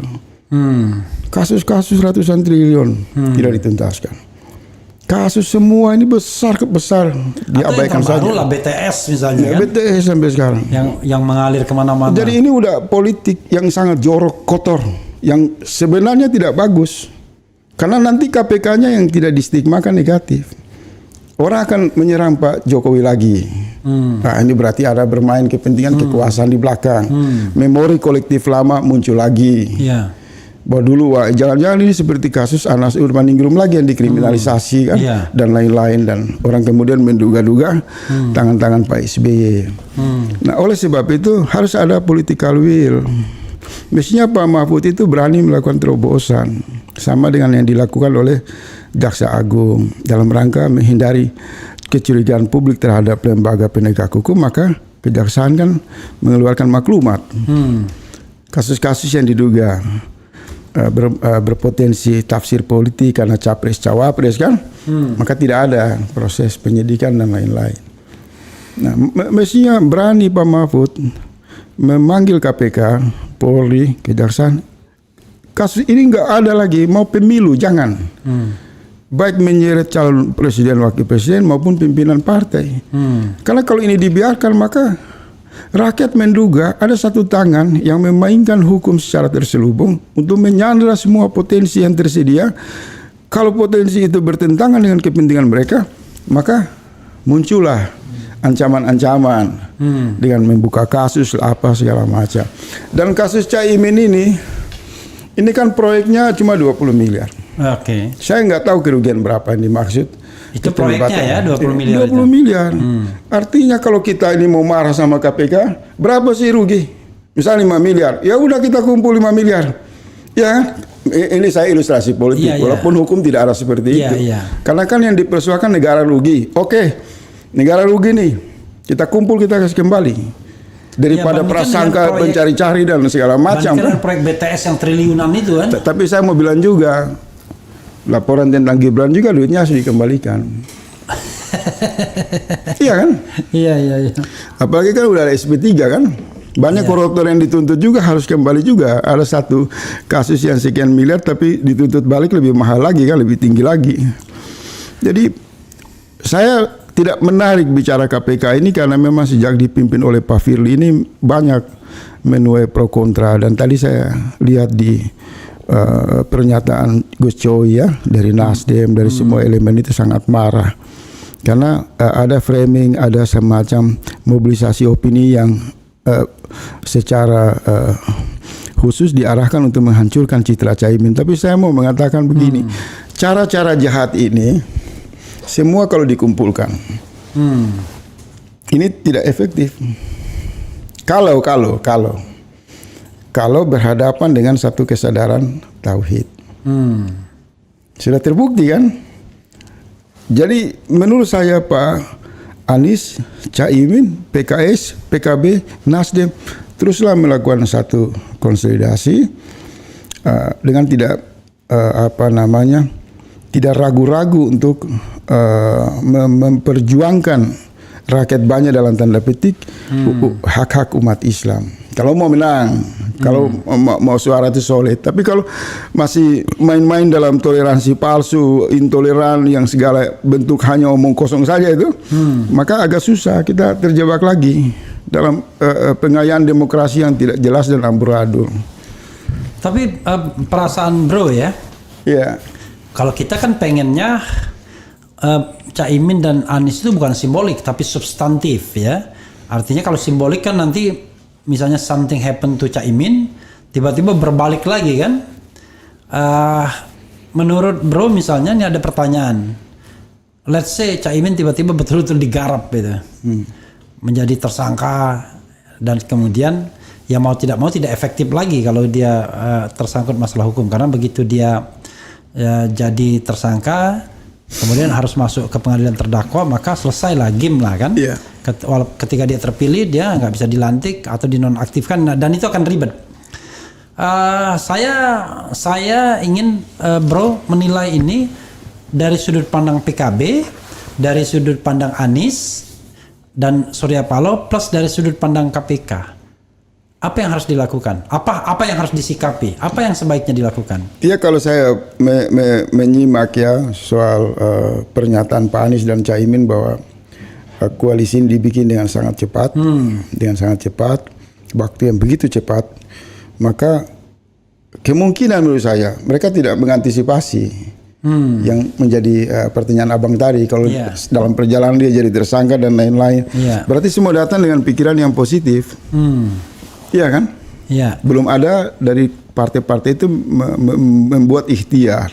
Kasus-kasus ratusan triliun tidak dituntaskan. Kasus semua ini besar diabaikan saja. Atau yang terbaru lah BTS misalnya ya, kan. BTS sampai sekarang. Yang mengalir kemana-mana. Jadi ini udah politik yang sangat jorok, kotor, yang sebenarnya tidak bagus. Karena nanti KPK-nya yang tidak distigmakan negatif. Orang akan menyerang Pak Jokowi lagi. Nah, ini berarti ada bermain kepentingan kekuasaan di belakang. Memori kolektif lama muncul lagi. Iya. Bahwa dulu jangan-jangan ini seperti kasus Anas Urbaningrum lagi yang dikriminalisasi kan, dan lain-lain, dan orang kemudian menduga-duga tangan-tangan Pak SBY. Nah, oleh sebab itu harus ada political will. Mestinya Pak Mahfud itu berani melakukan terobosan sama dengan yang dilakukan oleh Jaksa Agung dalam rangka menghindari kecurigaan publik terhadap lembaga penegak hukum, maka kejaksaan kan mengeluarkan maklumat. Kasus-kasus yang diduga berpotensi tafsir politik karena capres cawapres kan, maka tidak ada proses penyidikan dan lain-lain. Nah, mestinya berani Pak Mahfud memanggil KPK, Polri, Kejaksaan. Kasus ini nggak ada lagi, mau pemilu jangan. Baik menyeret calon presiden, wakil presiden maupun pimpinan partai. Karena kalau ini dibiarkan maka rakyat menduga ada satu tangan yang memainkan hukum secara terselubung untuk menyandera semua potensi yang tersedia. Kalau potensi itu bertentangan dengan kepentingan mereka, maka muncullah ancaman-ancaman dengan membuka kasus apa segala macam. Dan kasus Caimin ini kan proyeknya cuma 20 miliar. Oke. Saya nggak tahu kerugian berapa yang dimaksud. Itu proyeknya ya 20 miliar. 20 miliar. Artinya kalau kita ini mau marah sama KPK, berapa sih rugi? Misal 5 miliar. Ya udah kita kumpul 5 miliar. Ya, ini saya ilustrasi politik. Walaupun hukum tidak ada seperti itu. Karena kan yang dipersoalkan negara rugi. Oke, negara rugi nih. Kita kumpul, kita kasih kembali. Daripada prasangka mencari-cari dan segala macam. Kan proyek BTS yang triliunan itu kan. Tapi saya mau bilang juga, laporan tentang Gibran juga duitnya harus dikembalikan. Iya kan? Iya. Apalagi kan udah ada SP3 kan. Banyak koruptor yang dituntut juga harus kembali juga. Ada satu kasus yang sekian miliar tapi dituntut balik lebih mahal lagi kan, lebih tinggi lagi. Jadi saya tidak menarik bicara KPK ini karena memang sejak dipimpin oleh Pak Firly ini banyak menuai pro kontra, dan tadi saya lihat di pernyataan Gus Coy ya dari Nasdem, dari semua elemen itu sangat marah karena ada framing, ada semacam mobilisasi opini yang secara khusus diarahkan untuk menghancurkan citra Caimin. Tapi saya mau mengatakan begini, cara-cara jahat ini semua kalau dikumpulkan ini tidak efektif. Kalau berhadapan dengan satu kesadaran tauhid. Sudah terbukti kan? Jadi menurut saya Pak Anies, Caimin, PKS, PKB, Nasdem teruslah melakukan satu konsolidasi dengan tidak tidak ragu-ragu untuk memperjuangkan rakyat banyak dalam tanda petik hak-hak umat Islam. Kalau mau menang, kalau mau suara itu solid. Tapi kalau masih main-main dalam toleransi palsu, intoleran yang segala bentuk hanya omong kosong saja itu, maka agak susah, kita terjebak lagi dalam pengayaan demokrasi yang tidak jelas dan amburadul. Tapi perasaan bro ya, kalau kita kan pengennya Caimin dan Anies itu bukan simbolik tapi substantif ya. Artinya kalau simbolik kan nanti misalnya something happen to Caimin, tiba-tiba berbalik lagi kan. Menurut bro misalnya ini ada pertanyaan, let's say Caimin tiba-tiba betul-betul digarap gitu, menjadi tersangka dan kemudian ya mau tidak efektif lagi kalau dia tersangkut masalah hukum, karena begitu dia jadi tersangka kemudian harus masuk ke pengadilan terdakwa, maka selesailah game lah kan. Ketika dia terpilih dia nggak bisa dilantik atau dinonaktifkan, dan itu akan ribet. Saya ingin bro menilai ini dari sudut pandang PKB, dari sudut pandang Anies dan Surya Paloh, plus dari sudut pandang KPK. Apa yang harus dilakukan? Apa yang harus disikapi? Apa yang sebaiknya dilakukan? Ya kalau saya menyimak ya soal pernyataan Pak Anies dan Caimin bahwa koalisi ini dibikin dengan sangat cepat, waktu yang begitu cepat, maka kemungkinan menurut saya mereka tidak mengantisipasi yang menjadi pertanyaan abang tadi. Kalau dalam perjalanan dia jadi tersangka dan lain-lain, berarti semua datang dengan pikiran yang positif. Iya kan? Iya. Belum ada dari partai-partai itu membuat ikhtiar.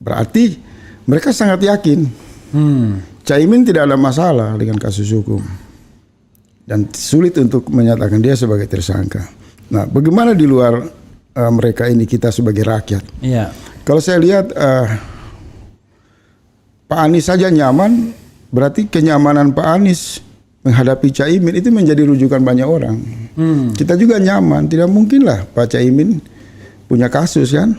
Berarti mereka sangat yakin Caimin tidak ada masalah dengan kasus hukum dan sulit untuk menyatakan dia sebagai tersangka. Nah, bagaimana di luar mereka ini, kita sebagai rakyat? Iya. Kalau saya lihat Pak Anies saja nyaman, berarti kenyamanan Pak Anies menghadapi Caimin itu menjadi rujukan banyak orang. Kita juga nyaman, tidak mungkin lah Pak Caimin punya kasus kan.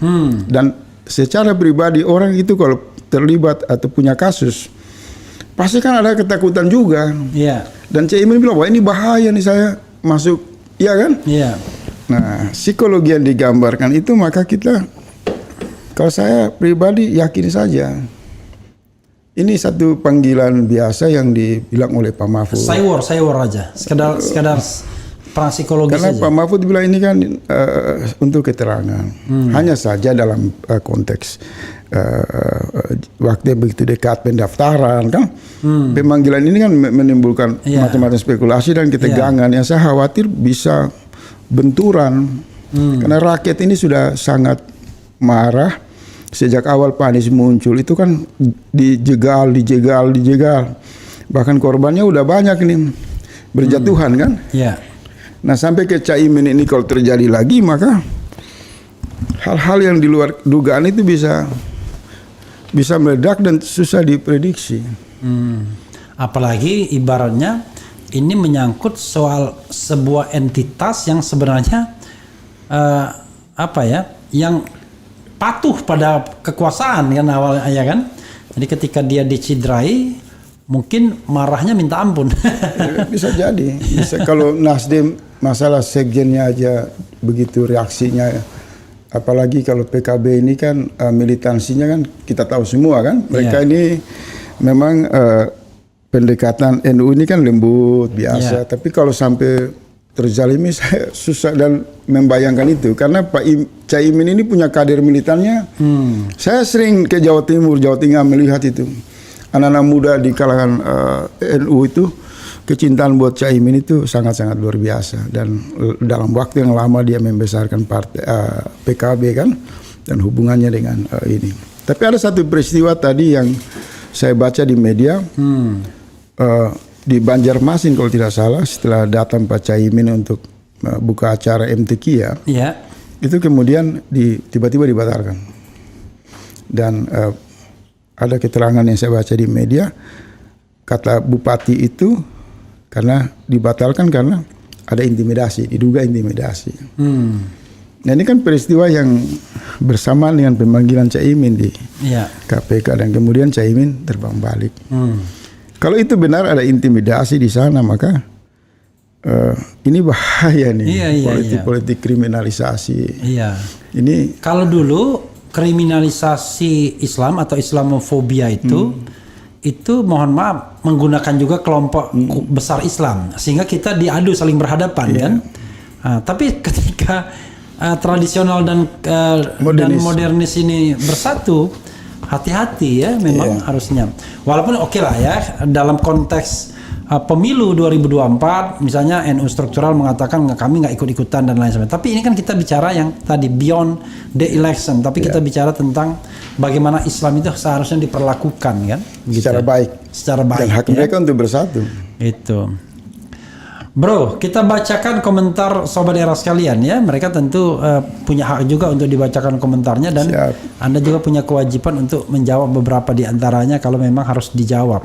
Dan secara pribadi orang itu kalau terlibat atau punya kasus pasti kan ada ketakutan juga. Dan Caimin bilang, wah ini bahaya nih saya masuk, iya kan? Nah, psikologi yang digambarkan itu, maka kita, kalau saya pribadi yakin saja ini satu panggilan biasa yang dibilang oleh Pak Mahfud. Saywar aja, sekedar perang psikologis saja. Karena Pak Mahfud bilang ini kan untuk keterangan. Hanya saja dalam konteks waktu begitu dekat pendaftaran kan, pemanggilan ini kan menimbulkan macam-macam spekulasi dan ketegangan yang saya khawatir bisa benturan. Karena rakyat ini sudah sangat marah. Sejak awal Pak Anies muncul itu kan dijegal. Bahkan korbannya udah banyak nih, berjatuhan kan. Nah sampai ke Caimin ini kalau terjadi lagi, maka hal-hal yang di luar dugaan itu bisa meledak dan susah diprediksi. Apalagi ibaratnya ini menyangkut soal sebuah entitas yang sebenarnya yang patuh pada kekuasaan kan awalnya ya kan. Jadi ketika dia dicidrai mungkin marahnya minta ampun. Bisa jadi. Kalau Nasdem masalah sekjennya aja begitu reaksinya, apalagi kalau PKB ini kan militansinya kan kita tahu semua kan. Mereka ini memang pendekatan NU ini kan lembut biasa. Tapi kalau sampai terzalimi, saya susah dan membayangkan itu karena Caimin ini punya kader militannya. Saya sering ke Jawa Timur, Jawa Tengah melihat itu anak-anak muda di kalangan NU itu kecintaan buat Caimin itu sangat-sangat luar biasa dan dalam waktu yang lama dia membesarkan partai PKB kan dan hubungannya dengan ini. Tapi ada satu peristiwa tadi yang saya baca di media. Di Banjarmasin kalau tidak salah setelah datang Pak Caimin untuk buka acara MTQ ya, itu kemudian tiba-tiba dibatalkan dan ada keterangan yang saya baca di media kata bupati itu karena dibatalkan karena ada intimidasi, diduga intimidasi. Nah ini kan peristiwa yang bersamaan dengan pemanggilan Caimin di KPK dan kemudian Caimin terbang balik. Kalau itu benar ada intimidasi di sana maka ini bahaya nih politik kriminalisasi. Ini kalau dulu kriminalisasi Islam atau Islamofobia itu mohon maaf menggunakan juga kelompok besar Islam sehingga kita diadu saling berhadapan kan. Tapi ketika tradisional dan modernis ini bersatu, hati-hati ya memang harusnya. Walaupun oke lah ya dalam konteks pemilu 2024 misalnya NU struktural mengatakan kami nggak ikut-ikutan dan lain sebagainya. Tapi ini kan kita bicara yang tadi beyond the election. Tapi kita bicara tentang bagaimana Islam itu seharusnya diperlakukan kan secara baik. Secara baik. Dan hak mereka untuk bersatu. Itu. Bro, kita bacakan komentar sobat era sekalian ya. Mereka tentu punya hak juga untuk dibacakan komentarnya dan Anda juga punya kewajiban untuk menjawab beberapa di antaranya kalau memang harus dijawab.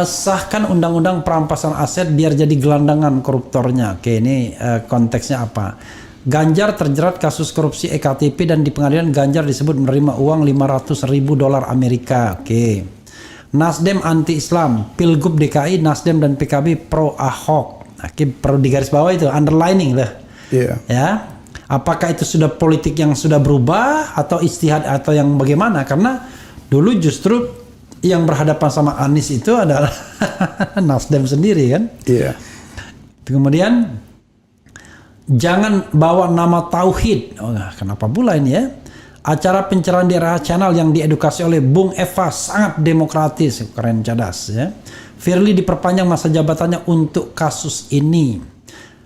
Sahkan undang-undang perampasan aset biar jadi gelandangan koruptornya. Oke, ini konteksnya apa? Ganjar terjerat kasus korupsi EKTP dan di pengadilan Ganjar disebut menerima uang $500.000 Amerika. Oke. Nasdem anti-Islam, Pilgub DKI, Nasdem dan PKB pro Ahok. Perlu digarisbawahi itu underlining lah. Ya. Apakah itu sudah politik yang sudah berubah atau istihad atau yang bagaimana? Karena dulu justru yang berhadapan sama Anies itu adalah Nasdem sendiri kan. Kemudian jangan bawa nama tauhid. Kenapa pula ini ya? Acara pencerahan di RH Channel yang diedukasi oleh Bung Eva sangat demokratis, keren cadas ya. Firly diperpanjang masa jabatannya untuk kasus ini.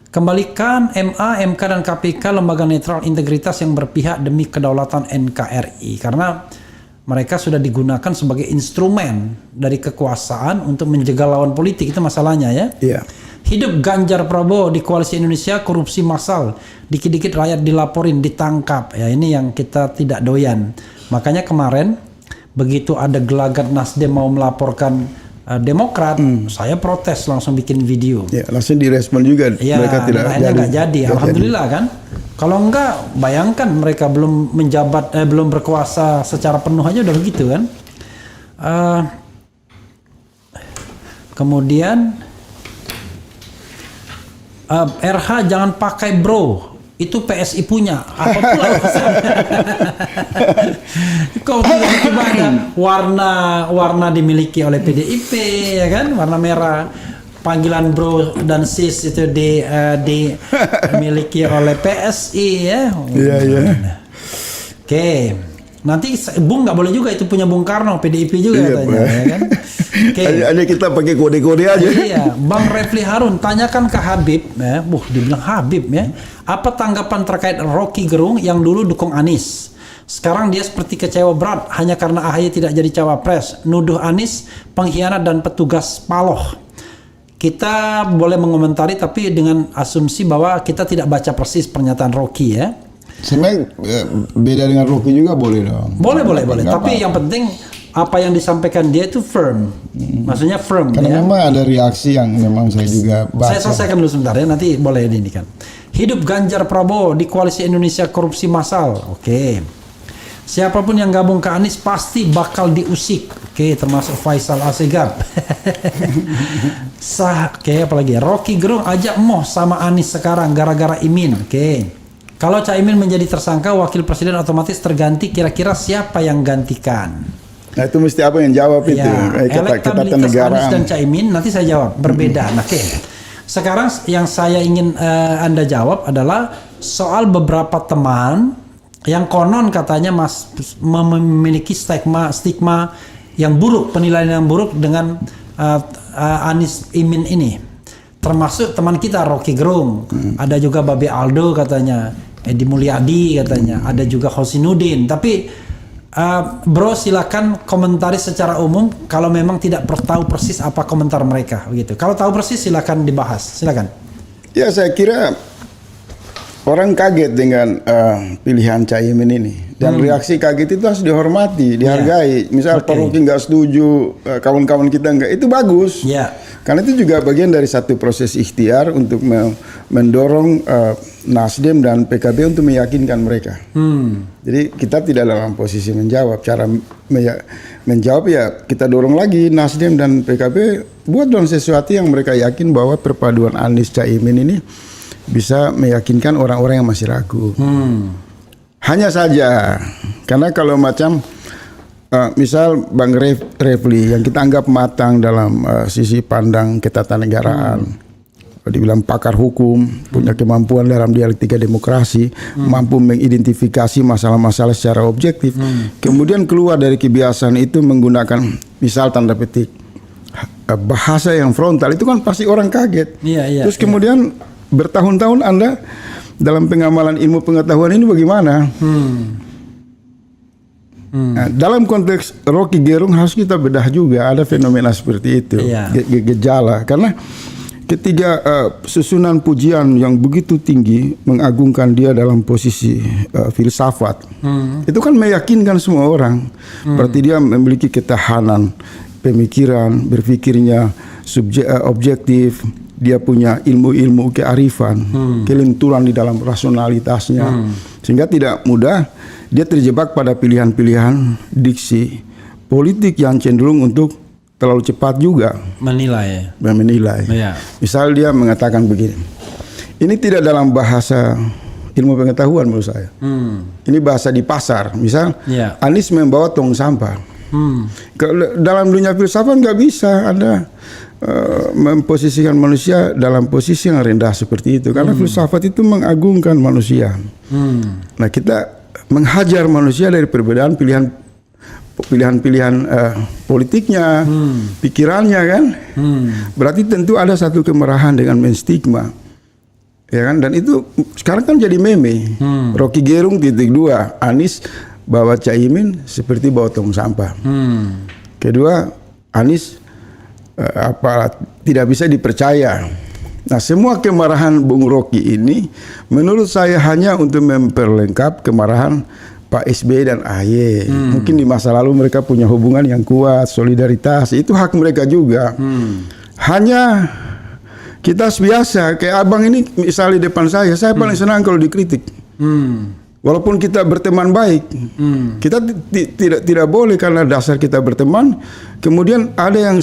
Kembalikan MA, MK dan KPK lembaga netral integritas yang berpihak demi kedaulatan NKRI karena mereka sudah digunakan sebagai instrumen dari kekuasaan untuk menjegal lawan politik, itu masalahnya ya. Hidup Ganjar Prabowo di Koalisi Indonesia korupsi massal, dikit-dikit rakyat dilaporin, ditangkap. Ya ini yang kita tidak doyan. Makanya kemarin begitu ada gelagat Nasdem mau melaporkan Demokrat, saya protes langsung bikin video. Langsung direspon juga. Mereka tidak jadi. Alhamdulillah kan. Kalau enggak, bayangkan mereka belum menjabat, belum berkuasa secara penuh aja udah begitu kan. Kemudian RH jangan pakai bro, itu PSI punya. Apa pula kau tiba-tiba ada warna dimiliki oleh PDIP ya kan, warna merah. Panggilan bro dan sis itu dimiliki oleh PSI ya. Oke. Nanti Bung nggak boleh juga itu punya Bung Karno, PDIP juga katanya ya kan. Hanya kita pakai kode-kode aja. Bang Refli Harun tanyakan ke Habib ya. Dibilang Habib ya. Apa tanggapan terkait Rocky Gerung yang dulu dukung Anies? Sekarang dia seperti kecewa berat hanya karena AHY tidak jadi cawapres. Nuduh Anies pengkhianat dan petugas paloh. Kita boleh mengomentari tapi dengan asumsi bahwa kita tidak baca persis pernyataan Rocky ya. Sebenarnya beda dengan Rocky juga boleh dong. Boleh. Tapi yang penting apa yang disampaikan dia itu firm. Maksudnya firm. Karena memang ada reaksi yang memang saya juga baca. Saya selesaikan dulu sebentar ya, nanti boleh ini kan. Hidup Ganjar Prabowo di Koalisi Indonesia korupsi massal. Oke. Siapapun yang gabung ke Anies pasti bakal diusik. Oke, termasuk Faisal Asegab. Oke, apalagi Rocky Gerung ajak moh sama Anies sekarang gara-gara Imin. Oke. Kalau Caimin menjadi tersangka, wakil presiden otomatis terganti. Kira-kira siapa yang gantikan? Nah itu mesti apa yang jawab itu? Elektabilitas Anies dan Caimin nanti saya jawab berbeda. Oke. sekarang yang saya ingin Anda jawab adalah soal beberapa teman yang konon katanya memiliki stigma yang buruk, penilaian yang buruk dengan Anies Imin ini. Termasuk teman kita Rocky Gerung, ada juga Babe Aldo katanya, Edi Mulyadi katanya, ada juga Hosinuddin. Tapi Bro silakan komentari secara umum kalau memang tidak tahu persis apa komentar mereka begitu. Kalau tahu persis silakan dibahas. Silakan. Ya saya kira orang kaget dengan pilihan Caimin ini dan reaksi kaget itu harus dihormati, dihargai. Misal Pak Rocky nggak setuju, kawan-kawan kita nggak, itu bagus. Karena itu juga bagian dari satu proses ikhtiar untuk mendorong Nasdem dan PKB untuk meyakinkan mereka. Jadi kita tidak dalam posisi menjawab. Cara menjawab ya kita dorong lagi Nasdem dan PKB buat dong sesuatu yang mereka yakin bahwa perpaduan Anies Caimin ini bisa meyakinkan orang-orang yang masih ragu. Hanya saja, karena kalau macam misal Bang Refli yang kita anggap matang dalam sisi pandang ketatanegaraan, dibilang pakar hukum, punya kemampuan dalam dialektika demokrasi, mampu mengidentifikasi masalah-masalah secara objektif, kemudian keluar dari kebiasaan itu menggunakan misal tanda petik bahasa yang frontal, itu kan pasti orang kaget. Terus kemudian bertahun-tahun Anda dalam pengamalan ilmu pengetahuan ini bagaimana? Nah, dalam konteks Rocky Gerung harus kita bedah juga, ada fenomena seperti itu, gejala. Karena ketiga susunan pujian yang begitu tinggi mengagungkan dia dalam posisi filsafat, itu kan meyakinkan semua orang. Berarti dia memiliki ketahanan pemikiran, berpikirnya objektif. Dia punya ilmu-ilmu kearifan, kelenturan di dalam rasionalitasnya, sehingga tidak mudah dia terjebak pada pilihan-pilihan diksi politik yang cenderung untuk terlalu cepat juga menilai. Misal dia mengatakan begini, ini tidak dalam bahasa ilmu pengetahuan menurut saya, ini bahasa di pasar. Misal Anies membawa tong sampah, dalam dunia filsafat nggak bisa Anda memposisikan manusia dalam posisi yang rendah seperti itu, karena filsafat itu mengagungkan manusia. Nah, kita menghajar manusia dari perbedaan pilihan politiknya, pikirannya kan. Berarti tentu ada satu kemarahan dengan menstigma, ya kan? Dan itu sekarang kan jadi meme. Rocky Gerung ×2, Anies bawa Caimin seperti bawa tong sampah. Kedua, Anies tidak bisa dipercaya. Nah, semua kemarahan Bung Rocky ini menurut saya hanya untuk memperlengkap kemarahan Pak SBY dan AHY. Mungkin di masa lalu mereka punya hubungan yang kuat, solidaritas, itu hak mereka juga. Hanya kita biasa, kayak abang ini misalnya di depan saya paling senang kalau dikritik. Walaupun kita berteman baik, kita tidak boleh karena dasar kita berteman, kemudian ada yang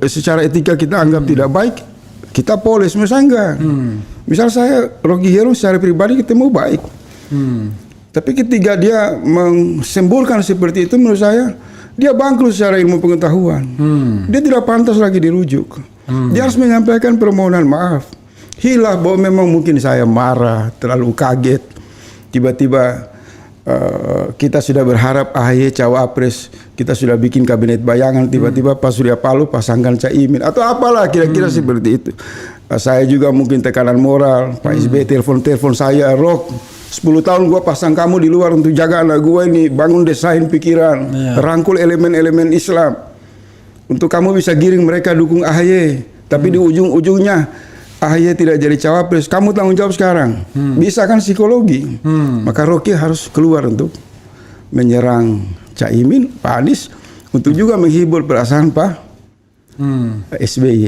secara etika kita anggap tidak baik, kita polis. Misalnya enggak. Misal saya Rocky Gerung secara pribadi ketemu baik, tapi ketika dia mensembolkan seperti itu, menurut saya dia bangkrut secara ilmu pengetahuan. Dia tidak pantas lagi dirujuk. Dia harus menyampaikan permohonan maaf. Hilaf bahwa memang mungkin saya marah, terlalu kaget. Tiba-tiba kita sudah berharap AHY cawapres, kita sudah bikin kabinet bayangan, tiba-tiba Pak Surya Paloh pasangkan Caimin atau apalah kira-kira seperti itu. Saya juga mungkin tekanan moral, Pak SBY telepon saya, Rok, 10 tahun gua pasang kamu di luar untuk jaga anak gua ini, bangun desain pikiran, rangkul elemen-elemen Islam untuk kamu bisa giring mereka dukung AHY, tapi di ujung-ujungnya AHY tidak jadi cawapres, kamu tanggung jawab sekarang. Bisa kan psikologi. Maka Rocky harus keluar untuk menyerang Caimin, Pak Anies, untuk juga menghibur perasaan Pak SBY.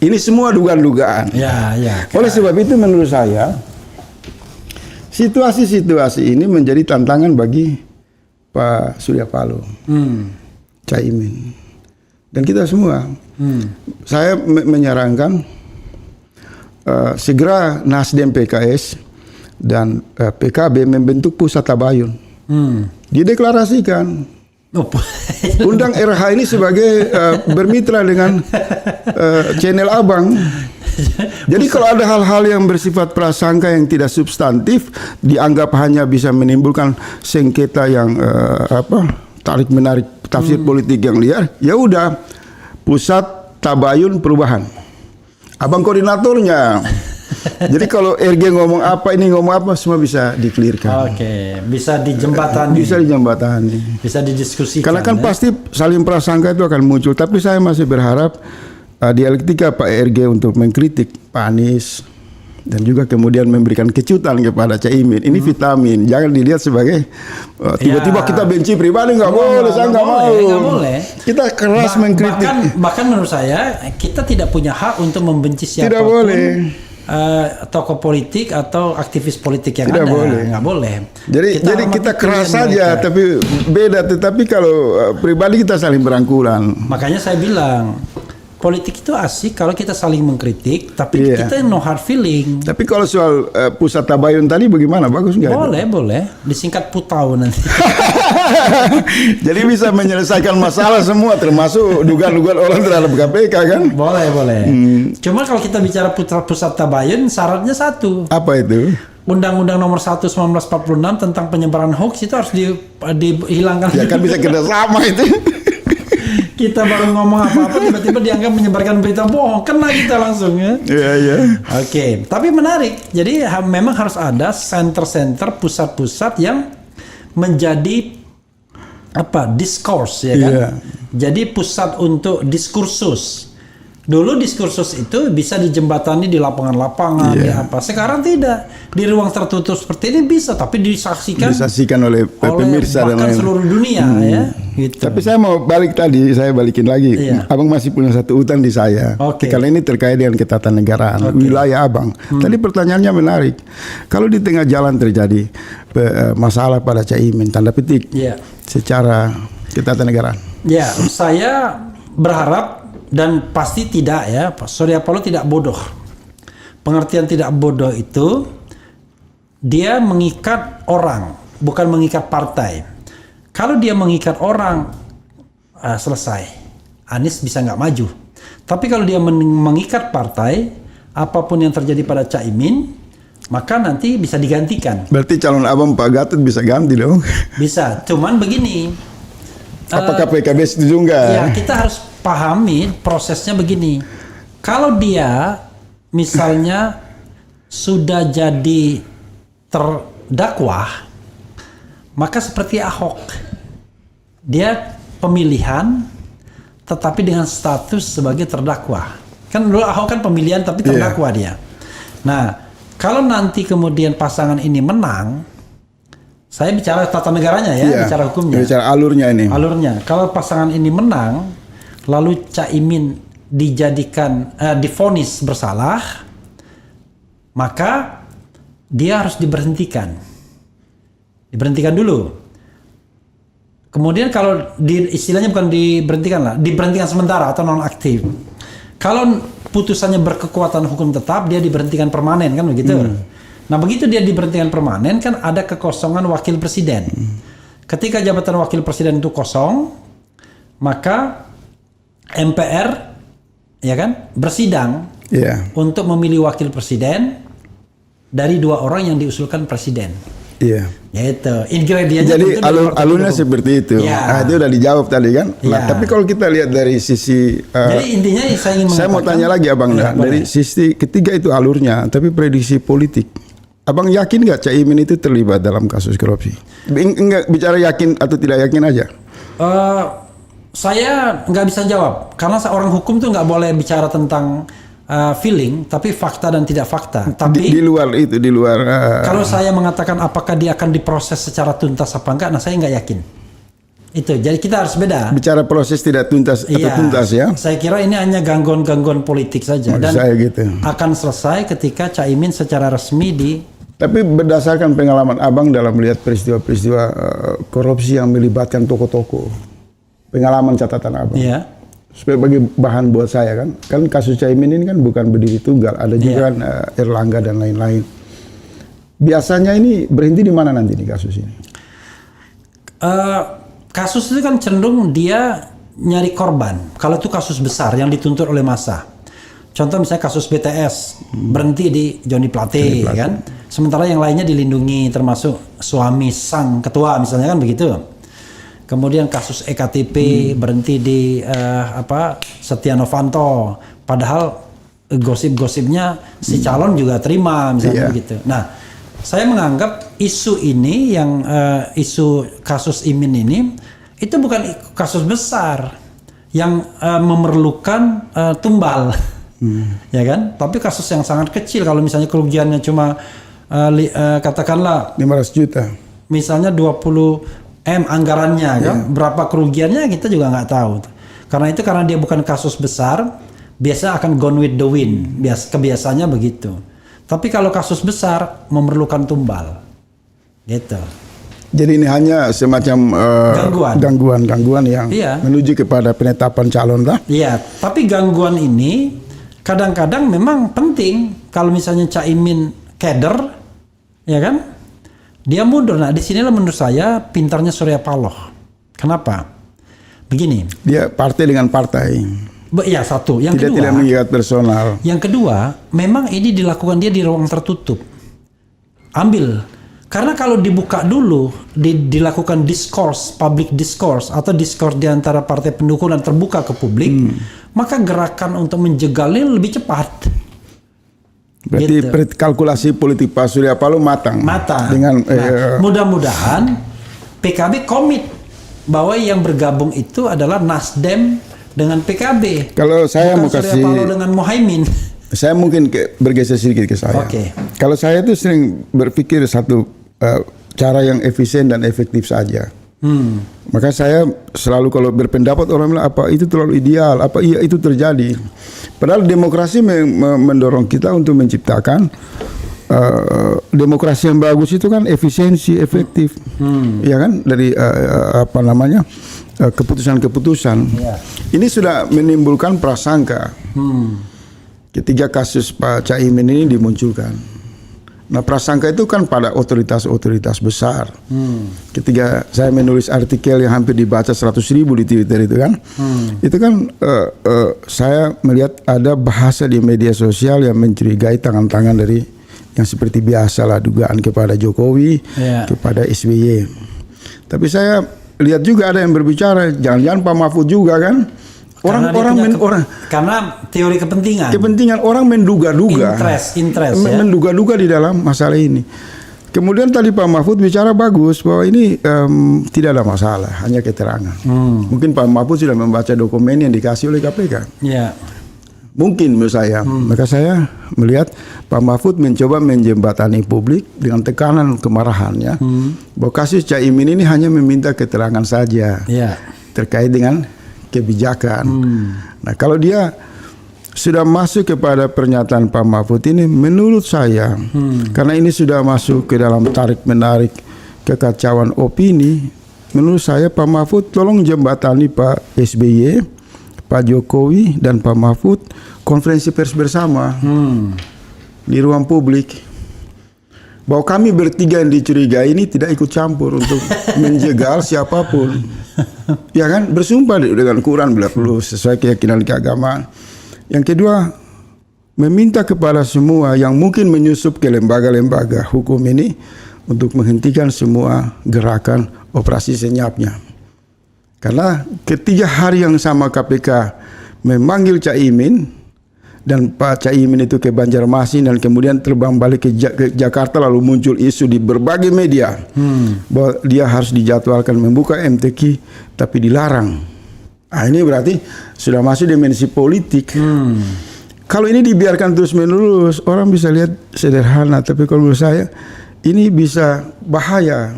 Ini semua dugaan-dugaan. Oleh sebab itu menurut saya situasi-situasi ini menjadi tantangan bagi Pak Surya Paloh, Caimin, dan kita semua. Saya menyarankan segera Nasdem, PKS dan PKB membentuk pusat tabayun. Dideklarasikan. Undang RH ini sebagai bermitra dengan channel abang. Jadi kalau ada hal-hal yang bersifat prasangka yang tidak substantif dianggap hanya bisa menimbulkan sengketa yang tarik menarik tafsir politik yang liar, ya udah pusat tabayun perubahan. Abang koordinatornya. Jadi kalau RG ngomong apa, ini ngomong apa, semua bisa di-clearkan. Oke, bisa dijembatani. Bisa dijembatani. Bisa didiskusikan. Karena kan pasti saling prasangka itu akan muncul. Tapi saya masih berharap dialektika Pak RG untuk mengkritik Pak Anies dan juga kemudian memberikan kejutan kepada Caimin. Ini vitamin, jangan dilihat sebagai tiba-tiba kita benci pribadi, nggak boleh, saya nggak mau. Nggak boleh. Kita keras mengkritik. Bahkan menurut saya kita tidak punya hak untuk membenci siapapun. Tidak boleh. Tokoh politik atau aktivis politik yang tidak ada, boleh. nggak boleh. Jadi kita keras saja, tapi beda. Tetapi kalau pribadi kita saling berangkulan. Makanya saya bilang politik itu asik kalau kita saling mengkritik, tapi kita no hard feeling. Tapi kalau soal pusat tabayun tadi bagaimana? Bagus nggak? Boleh. Disingkat Putau nanti. Jadi bisa menyelesaikan masalah semua, termasuk dugaan-dugaan orang terhadap KPK kan? Boleh. Cuma kalau kita bicara pusat tabayun, syaratnya satu. Apa itu? Undang-Undang Nomor 1 1946 tentang penyebaran hoax itu harus dihilangkan. Ya kan bisa kerjasama itu. Kita baru ngomong apa-apa tiba-tiba dianggap menyebarkan berita bohong, kena kita langsung ya. Iya. Oke, tapi menarik. Jadi memang harus ada center-center, pusat-pusat yang menjadi discourse ya kan. Yeah. Jadi pusat untuk diskursus. Dulu diskursus itu bisa dijembatani di lapangan-lapangan Sekarang tidak. Di ruang tertutup seperti ini bisa, tapi disaksikan oleh pemirsa dan bahkan seluruh dunia ya. Gitu. Tapi saya mau saya balikin lagi. Abang masih punya satu utang di saya. Kalau ini terkait dengan ketatanegaraan wilayah Abang. Tadi pertanyaannya menarik. Kalau di tengah jalan terjadi masalah pada Caimin tanda petik secara ketatanegaraan. Ya, saya berharap dan pasti tidak ya, Pak Surya Paloh tidak bodoh. Pengertian tidak bodoh itu dia mengikat orang, bukan mengikat partai. Kalau dia mengikat orang, selesai. Anies bisa nggak maju. Tapi kalau dia mengikat partai, apapun yang terjadi pada Caimin, maka nanti bisa digantikan. Berarti calon abang Pak Gatot bisa ganti dong? Bisa, cuman begini. Apakah PKB setuju nggak? Ya, kita harus pahami prosesnya begini. Kalau dia misalnya sudah jadi terdakwa, maka seperti Ahok, dia pemilihan tetapi dengan status sebagai terdakwa. Kan dulu Ahok kan pemilihan tapi terdakwa dia. Nah, kalau nanti kemudian pasangan ini menang, saya bicara tata negaranya ya, bicara hukumnya. Bicara alurnya ini. Alurnya. Kalau pasangan ini menang, lalu Caimin dijadikan divonis bersalah, maka dia harus diberhentikan. Diberhentikan dulu. Kemudian kalau istilahnya bukan diberhentikan lah, diberhentikan sementara atau nonaktif. Kalau putusannya berkekuatan hukum tetap, dia diberhentikan permanen kan begitu. Nah begitu dia diberhentikan permanen kan ada kekosongan wakil presiden. Ketika jabatan wakil presiden itu kosong, maka MPR ya kan bersidang untuk memilih wakil presiden dari 2 orang yang diusulkan presiden. Yaitu ingredientnya. Jadi alurnya seperti itu. Itu udah dijawab tadi kan. Nah, tapi kalau kita lihat dari sisi jadi intinya saya mau tanya lagi abang dari sisi ketiga itu alurnya, tapi prediksi politik. Abang yakin nggak Caimin itu terlibat dalam kasus korupsi? Enggak bicara yakin atau tidak yakin aja. Saya nggak bisa jawab karena seorang hukum tuh nggak boleh bicara tentang feeling, tapi fakta dan tidak fakta. Tapi di luar itu, kalau saya mengatakan apakah dia akan diproses secara tuntas apa enggak, nah saya nggak yakin. Itu, jadi kita harus beda. Bicara proses tidak tuntas atau tuntas ya. Saya kira ini hanya gangguan-gangguan politik saja. Dan akan selesai ketika Caimin secara resmi Tapi berdasarkan pengalaman abang dalam melihat peristiwa-peristiwa korupsi yang melibatkan tokoh-tokoh, pengalaman catatan abang, sebagai bahan buat saya kan kasus Caimin ini kan bukan berdiri tunggal, ada juga kan Erlangga dan lain-lain. Biasanya ini berhenti di mana nanti nih kasus ini? Kasus itu kan cenderung dia nyari korban. Kalau itu kasus besar yang dituntut oleh massa. Contoh misalnya kasus BTS berhenti di Johnny Plate, kan. Sementara yang lainnya dilindungi, termasuk suami sang ketua misalnya, kan begitu. Kemudian kasus EKTP berhenti di Setia Novanto. Padahal gosip-gosipnya si calon juga terima misalnya begitu. Nah, saya menganggap isu ini yang isu kasus Imin ini itu bukan kasus besar yang memerlukan tumbal. Ya kan? Tapi kasus yang sangat kecil kalau misalnya kerugiannya cuma katakanlah 500 juta. Misalnya 20 M anggarannya kan, berapa kerugiannya kita juga nggak tahu. Karena dia bukan kasus besar, biasa akan gone with the wind. Kebiasaannya begitu. Tapi kalau kasus besar memerlukan tumbal. Gitu. Jadi ini hanya semacam gangguan yang menuju kepada penetapan calon lah. Iya, tapi gangguan ini kadang-kadang memang penting. Kalau misalnya Caimin keder, ya kan? Dia mundur. Nah, disinilah menurut saya pintarnya Surya Paloh. Kenapa? Begini. Dia partai dengan partai. Ya, satu. Yang kedua, tidak mengikat personal. Yang kedua, memang ini dilakukan dia di ruang tertutup. Ambil. Karena kalau dibuka dulu, dilakukan public discourse atau discourse di antara partai pendukung dan terbuka ke publik, maka gerakan untuk menjegalnya lebih cepat. Berarti kalkulasi politik Pak Surya Paloh matang. Dengan mudah-mudahan PKB komit bahwa yang bergabung itu adalah Nasdem dengan PKB. Kalau saya mau kasih Surya Paloh dengan Muhaimin. Saya mungkin bergeser sedikit ke saya. Kalau saya itu sering berpikir satu cara yang efisien dan efektif saja. Maka saya selalu kalau berpendapat orang bilang apa itu terlalu ideal, apa iya itu terjadi. Padahal demokrasi mendorong kita untuk menciptakan demokrasi yang bagus itu kan efisiensi, efektif, ya kan dari keputusan-keputusan. Ini sudah menimbulkan prasangka. Ketika kasus Pak Caimin ini dimunculkan. Nah, prasangka itu kan pada otoritas-otoritas besar. Ketika saya menulis artikel yang hampir dibaca 100.000 di Twitter itu kan, itu kan saya melihat ada bahasa di media sosial yang mencurigai tangan-tangan dari yang seperti biasa lah dugaan kepada Jokowi, kepada SBY. Tapi saya lihat juga ada yang berbicara, jangan-jangan Pak Mahfud juga kan. Karena teori kepentingan orang menduga-duga, interest menduga-duga di dalam masalah ini. Kemudian tadi Pak Mahfud bicara bagus bahwa ini tidak ada masalah, hanya keterangan. Mungkin Pak Mahfud sudah membaca dokumen yang dikasih oleh KPK. Mungkin menurut saya. Maka saya melihat Pak Mahfud mencoba menjembatani publik dengan tekanan kemarahannya bahwa kasus Caimin ini hanya meminta keterangan saja terkait dengan kebijakan. Nah, kalau dia sudah masuk kepada pernyataan Pak Mahfud ini, menurut saya, karena ini sudah masuk ke dalam tarik-menarik kekacauan opini, menurut saya Pak Mahfud tolong jembatani Pak SBY, Pak Jokowi, dan Pak Mahfud konferensi pers bersama di ruang publik. Bahwa kami bertiga yang dicurigai ini tidak ikut campur untuk menjegal siapapun. Ya kan, bersumpah dengan Quran bila perlu sesuai keyakinan keagamaan. Yang kedua, meminta kepada semua yang mungkin menyusup ke lembaga-lembaga hukum ini untuk menghentikan semua gerakan operasi senyapnya. Karena ketiga hari yang sama KPK memanggil Caimin, dan Pak Caimin itu ke Banjarmasin dan kemudian terbang balik ke Jakarta, lalu muncul isu di berbagai media bahwa dia harus dijadwalkan membuka MTQ tapi dilarang. Nah, ini berarti sudah masuk dimensi politik. Kalau ini dibiarkan terus menerus, orang bisa lihat sederhana, tapi kalau menurut saya ini bisa bahaya,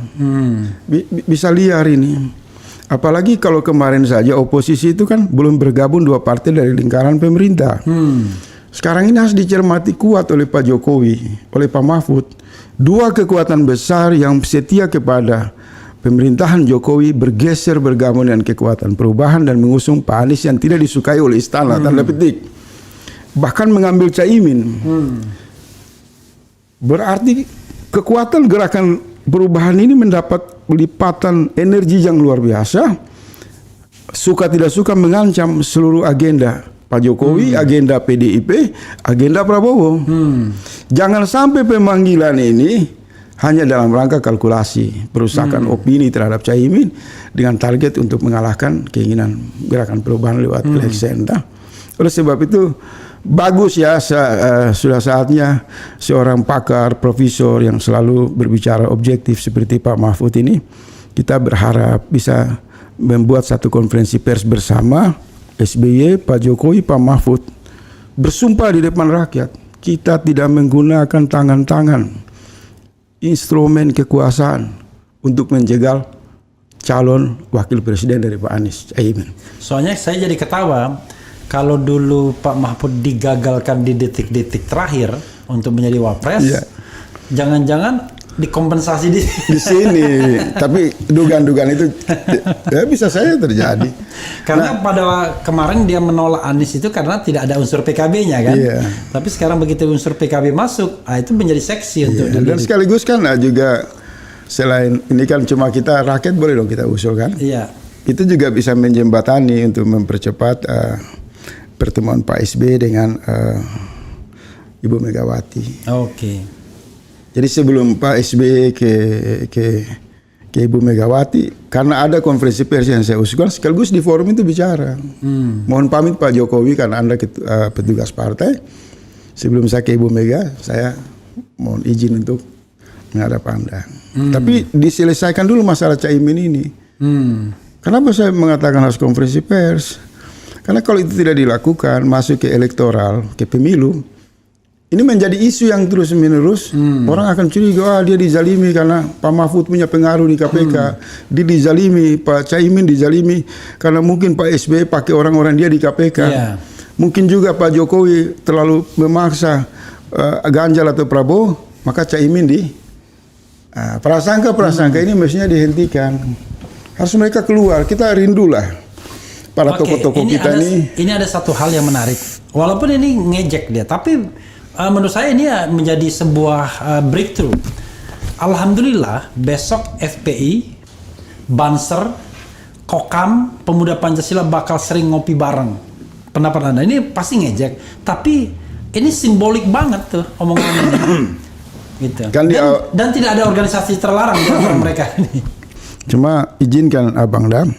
bisa liar ini. Apalagi kalau kemarin saja oposisi itu kan belum bergabung dua partai dari lingkaran pemerintah. Sekarang ini harus dicermati kuat oleh Pak Jokowi, oleh Pak Mahfud. Dua kekuatan besar yang setia kepada pemerintahan Jokowi bergeser bergabung dengan kekuatan perubahan dan mengusung Pak Anies yang tidak disukai oleh istana, tanda petik. Bahkan mengambil Caimin. Berarti kekuatan gerakan perubahan ini mendapat lipatan energi yang luar biasa. Suka tidak suka mengancam seluruh agenda Pak Jokowi, agenda PDIP, agenda Prabowo. Jangan sampai pemanggilan ini hanya dalam rangka kalkulasi perusakan opini terhadap Caimin dengan target untuk mengalahkan keinginan gerakan perubahan lewat election. Oleh sebab itu bagus ya, sudah saatnya seorang pakar, profesor yang selalu berbicara objektif seperti Pak Mahfud ini, kita berharap bisa membuat satu konferensi pers bersama SBY, Pak Jokowi, Pak Mahfud bersumpah di depan rakyat, kita tidak menggunakan tangan-tangan instrumen kekuasaan untuk menjegal calon wakil presiden dari Pak Anies Caimin. Soalnya saya jadi ketawa kalau dulu Pak Mahfud digagalkan di detik-detik terakhir untuk menjadi wapres, jangan-jangan dikompensasi di sini. Tapi dugaan-dugaan itu ya bisa saja terjadi. Karena pada kemarin dia menolak Anies itu karena tidak ada unsur PKB-nya kan. Tapi sekarang begitu unsur PKB masuk, itu menjadi seksi untuk dilirik. Dan sekaligus kan juga selain ini kan cuma kita rakyat boleh dong kita usulkan. Itu juga bisa menjembatani untuk mempercepat pertemuan Pak SBY dengan Ibu Megawati. Jadi sebelum Pak SBY ke Ibu Megawati, karena ada konferensi pers yang saya usulkan, sekaligus di forum itu bicara. Mohon pamit Pak Jokowi karena Anda petugas partai. Sebelum saya ke Ibu Mega, saya mohon izin untuk menghadap Anda. Tapi diselesaikan dulu masalah Caimin ini. Kenapa saya mengatakan harus konferensi pers? Karena kalau itu tidak dilakukan, masuk ke elektoral, ke pemilu, ini menjadi isu yang terus menerus. Orang akan curiga, dia dizalimi karena Pak Mahfud punya pengaruh di KPK. Dia dizalimi, Pak Caimin dizalimi karena mungkin Pak SBY pakai orang-orang dia di KPK. Mungkin juga Pak Jokowi terlalu memaksa Ganjar atau Prabowo, maka Caimin di prasangka ini mestinya dihentikan. Harus mereka keluar. Kita rindulah para tokoh-tokoh kita ini. Ini ada satu hal yang menarik. Walaupun ini ngejek dia, tapi menurut saya ini menjadi sebuah breakthrough. Alhamdulillah besok FPI, Banser, Kokam, Pemuda Pancasila bakal sering ngopi bareng. Pendapat Anda ini pasti ngejek, tapi ini simbolik banget tuh omongan ini. Gitu. Dan tidak ada organisasi terlarang di antara mereka ini. Cuma izinkan Abang Dam,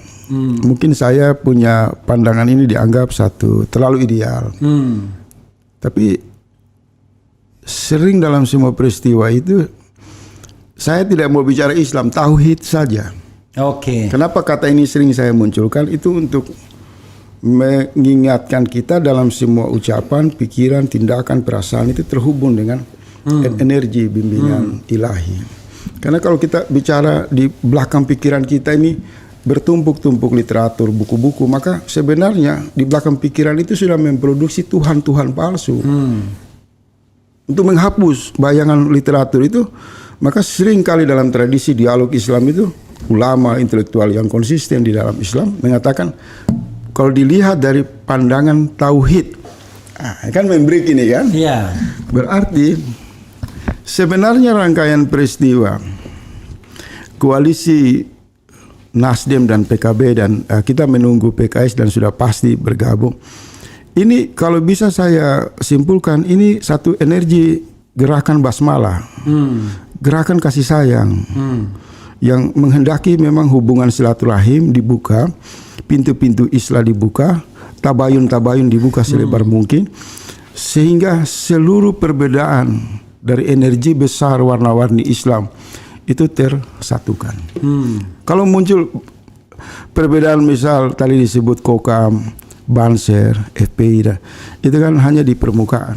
mungkin saya punya pandangan ini dianggap terlalu ideal. Tapi sering dalam semua peristiwa itu saya tidak mau bicara Islam, tauhid saja. Kenapa kata ini sering saya munculkan? Itu untuk mengingatkan kita dalam semua ucapan, pikiran, tindakan, perasaan itu terhubung dengan energi bimbingan ilahi. Karena kalau kita bicara di belakang pikiran kita ini bertumpuk-tumpuk literatur, buku-buku, maka sebenarnya di belakang pikiran itu sudah memproduksi Tuhan-Tuhan palsu. Untuk menghapus bayangan literatur itu, maka sering kali dalam tradisi dialog Islam itu, ulama intelektual yang konsisten di dalam Islam mengatakan, kalau dilihat dari pandangan tauhid, kan memberi ini kan? Berarti sebenarnya rangkaian peristiwa koalisi Nasdem dan PKB dan kita menunggu PKS dan sudah pasti bergabung. Ini kalau bisa saya simpulkan, ini satu energi gerakan basmalah, gerakan kasih sayang, yang menghendaki memang hubungan silaturahim dibuka, pintu-pintu Islam dibuka, tabayun-tabayun dibuka selebar mungkin, sehingga seluruh perbedaan dari energi besar warna-warni Islam itu tersatukan. Kalau muncul perbedaan misal tadi disebut Kokam, Banser, FPI, itu kan hanya di permukaan.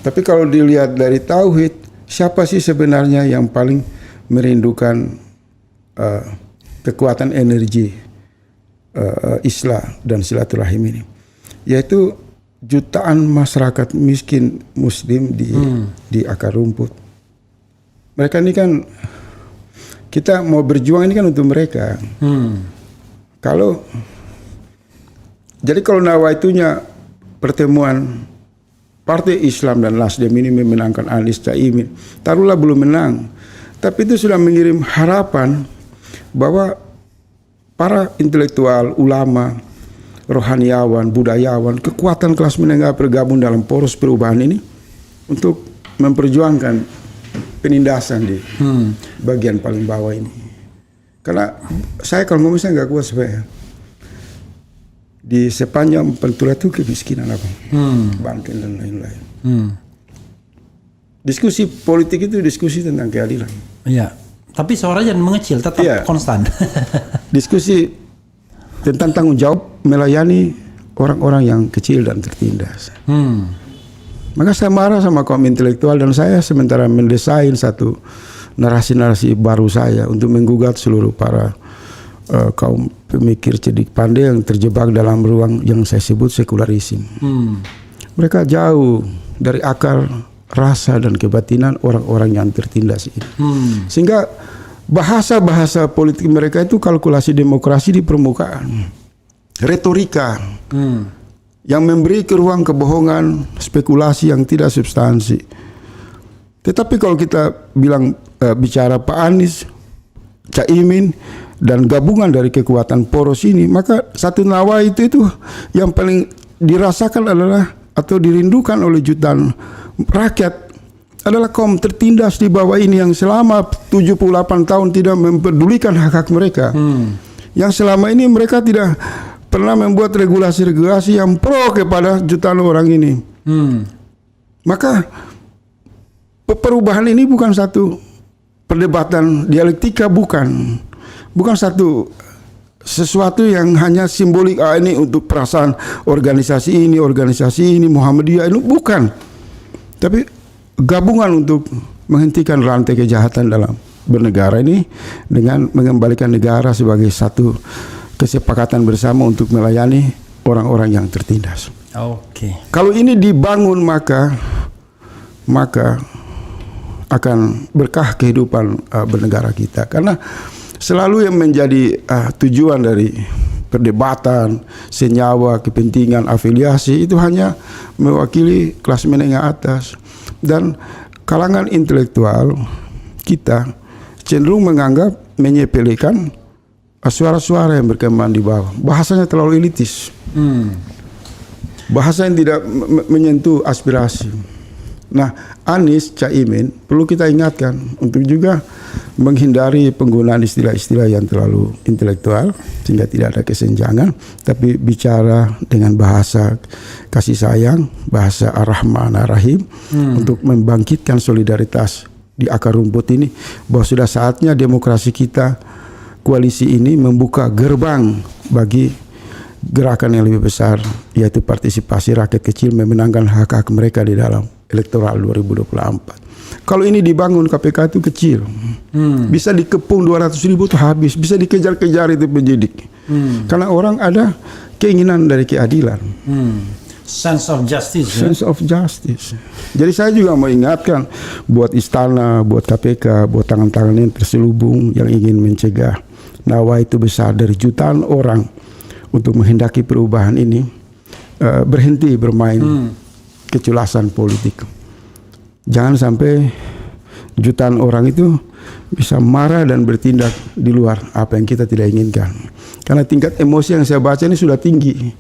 Tapi kalau dilihat dari tauhid, siapa sih sebenarnya yang paling merindukan kekuatan energi Islam dan silaturahim ini? Yaitu jutaan masyarakat miskin Muslim di akar rumput. Mereka ini kan, kita mau berjuang ini kan untuk mereka. Jadi kalau nawaitunya pertemuan Partai Islam dan Nasdem ini memenangkan Anies Caimin, taruhlah belum menang, tapi itu sudah mengirim harapan bahwa para intelektual, ulama, rohaniawan, budayawan, kekuatan kelas menengah bergabung dalam poros perubahan ini untuk memperjuangkan penindasan di bagian paling bawah ini. Karena saya kalau ngomong saya nggak kuat sebenarnya. Di sepanjang Pantura itu kemiskinan apa, Banten dan lain-lain. Diskusi politik itu diskusi tentang keadilan. Iya. Tapi suara jangan mengecil, tetap konstan. Diskusi tentang tanggung jawab melayani orang-orang yang kecil dan tertindas. Maka saya marah sama kaum intelektual dan saya sementara mendesain satu narasi-narasi baru saya untuk menggugat seluruh para kaum pemikir cerdik pandai yang terjebak dalam ruang yang saya sebut sekularisme. Mereka jauh dari akar rasa dan kebatinan orang-orang yang tertindas ini. Sehingga bahasa-bahasa politik mereka itu kalkulasi demokrasi di permukaan, retorika yang memberi ke ruang kebohongan, spekulasi yang tidak substansi. Tetapi kalau kita bicara Pak Anies, Caimin dan gabungan dari kekuatan poros ini, maka satu nawa itu yang paling dirasakan adalah atau dirindukan oleh jutaan rakyat adalah kaum tertindas di bawah ini yang selama 78 tahun tidak mempedulikan hak-hak mereka. Yang selama ini mereka tidak pernah membuat regulasi-regulasi yang pro kepada jutaan orang ini. Maka perubahan ini bukan satu perdebatan dialektika, bukan sesuatu yang hanya simbolik, ini untuk perasaan organisasi ini Muhammadiyah ini, bukan. Tapi gabungan untuk menghentikan rantai kejahatan dalam bernegara ini dengan mengembalikan negara sebagai satu kesepakatan bersama untuk melayani orang-orang yang tertindas. Oke. Kalau ini dibangun maka akan berkah kehidupan bernegara kita. Karena selalu yang menjadi tujuan dari perdebatan, senyawa, kepentingan, afiliasi itu hanya mewakili kelas menengah atas. Dan kalangan intelektual kita cenderung menganggap menyepelekan suara-suara yang berkembang di bawah. Bahasanya terlalu elitis. Bahasa yang tidak menyentuh aspirasi. Nah, Anies, Caimin perlu kita ingatkan untuk juga menghindari penggunaan istilah-istilah yang terlalu intelektual sehingga tidak ada kesenjangan, tapi bicara dengan bahasa kasih sayang, bahasa ar-Rahman ar-Rahim untuk membangkitkan solidaritas di akar rumput ini, bahwa sudah saatnya demokrasi kita, koalisi ini membuka gerbang bagi gerakan yang lebih besar, yaitu partisipasi rakyat kecil memenangkan hak-hak mereka di dalam elektoral 2024. Kalau ini dibangun, KPK itu kecil, bisa dikepung 200.000 itu habis, bisa dikejar-kejar itu penyidik, karena orang ada keinginan dari keadilan, sense of justice. Sense of justice. Jadi saya juga mau ingatkan buat istana, buat KPK, buat tangan-tangan yang terselubung yang ingin mencegah nawa itu besar dari jutaan orang untuk menghendaki perubahan ini, berhenti bermain keculasan politik. Jangan sampai jutaan orang itu bisa marah dan bertindak di luar apa yang kita tidak inginkan. Karena tingkat emosi yang saya baca ini sudah tinggi.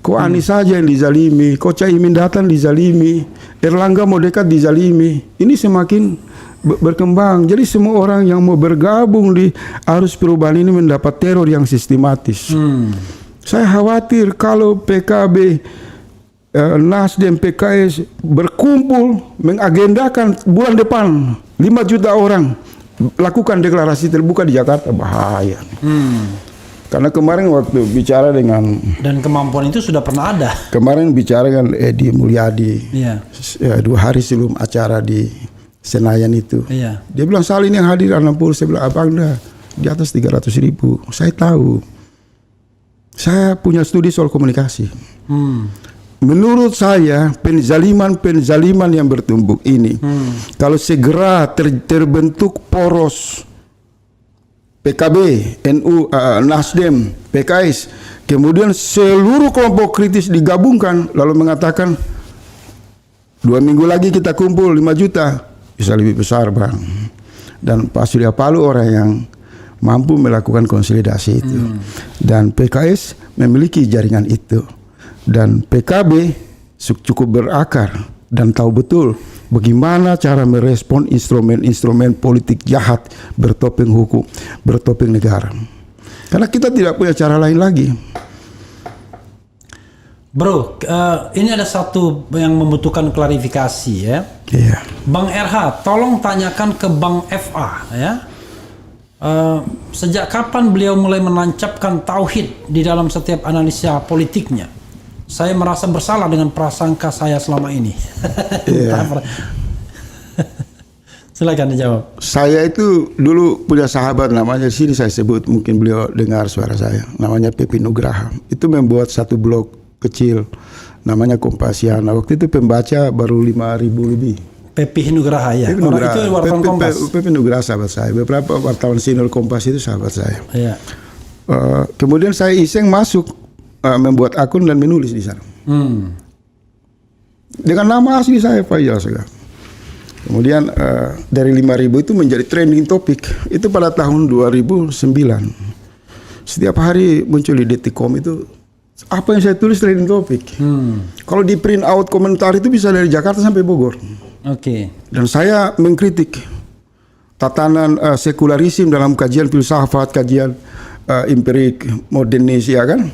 Kok Anies saja yang dizalimi, kok Caimin datang dizalimi, Erlangga mau dekat dizalimi. Ini semakin berkembang. Jadi semua orang yang mau bergabung di arus perubahan ini mendapat teror yang sistematis. Saya khawatir kalau PKB, Nasdem, PKS berkumpul mengagendakan bulan depan 5 juta orang lakukan deklarasi terbuka di Jakarta, bahaya. Karena kemarin waktu bicara dengan, dan kemampuan itu sudah pernah ada. Kemarin bicara dengan Edi Mulyadi, 2 hari sebelum acara di Senayan itu, dia bilang Salin yang hadir 60, saya bilang abang dah di atas 300.000. Saya tahu, saya punya studi soal komunikasi. Menurut saya penzaliman yang bertumbuk ini, kalau segera terbentuk poros PKB, NU, Nasdem, PKS, kemudian seluruh kelompok kritis digabungkan lalu mengatakan 2 minggu lagi kita kumpul 5 juta, bisa lebih besar bang. Dan Pak Surya Paloh orang yang mampu melakukan konsolidasi itu. Dan PKS memiliki jaringan itu. Dan PKB cukup berakar dan tahu betul bagaimana cara merespon instrumen-instrumen politik jahat bertopeng hukum, bertopeng negara. Karena kita tidak punya cara lain lagi. Bro, ini ada satu yang membutuhkan klarifikasi ya. Iya. Bang RH, tolong tanyakan ke Bang FA ya. Sejak kapan beliau mulai menancapkan tauhid di dalam setiap analisa politiknya? Saya merasa bersalah dengan prasangka saya selama ini. Iya. Silakan dijawab. Saya itu dulu punya sahabat namanya, di sini saya sebut, mungkin beliau dengar suara saya, namanya Pepi Nugraha. Itu membuat satu blog kecil namanya Kompasiana. Waktu itu pembaca baru 5.000 lebih. Pepi Nugraha ya. Pepi Orang Nugraha. itu wartawan Kompas. Pepi Nugraha sahabat saya. Beberapa wartawan senior Kompas itu sahabat saya. Iya. Kemudian saya iseng masuk, membuat akun dan menulis di sana. Dengan nama asli saya Faizal Segaf. Kemudian dari 5.000 itu menjadi trending topik. Itu pada tahun 2009. Setiap hari muncul di Detikcom itu apa yang saya tulis trending topik. Kalau di print out komentar itu bisa dari Jakarta sampai Bogor. Oke. Dan saya mengkritik tatanan sekularisme dalam kajian filsafat, kajian empirik modernis ya kan.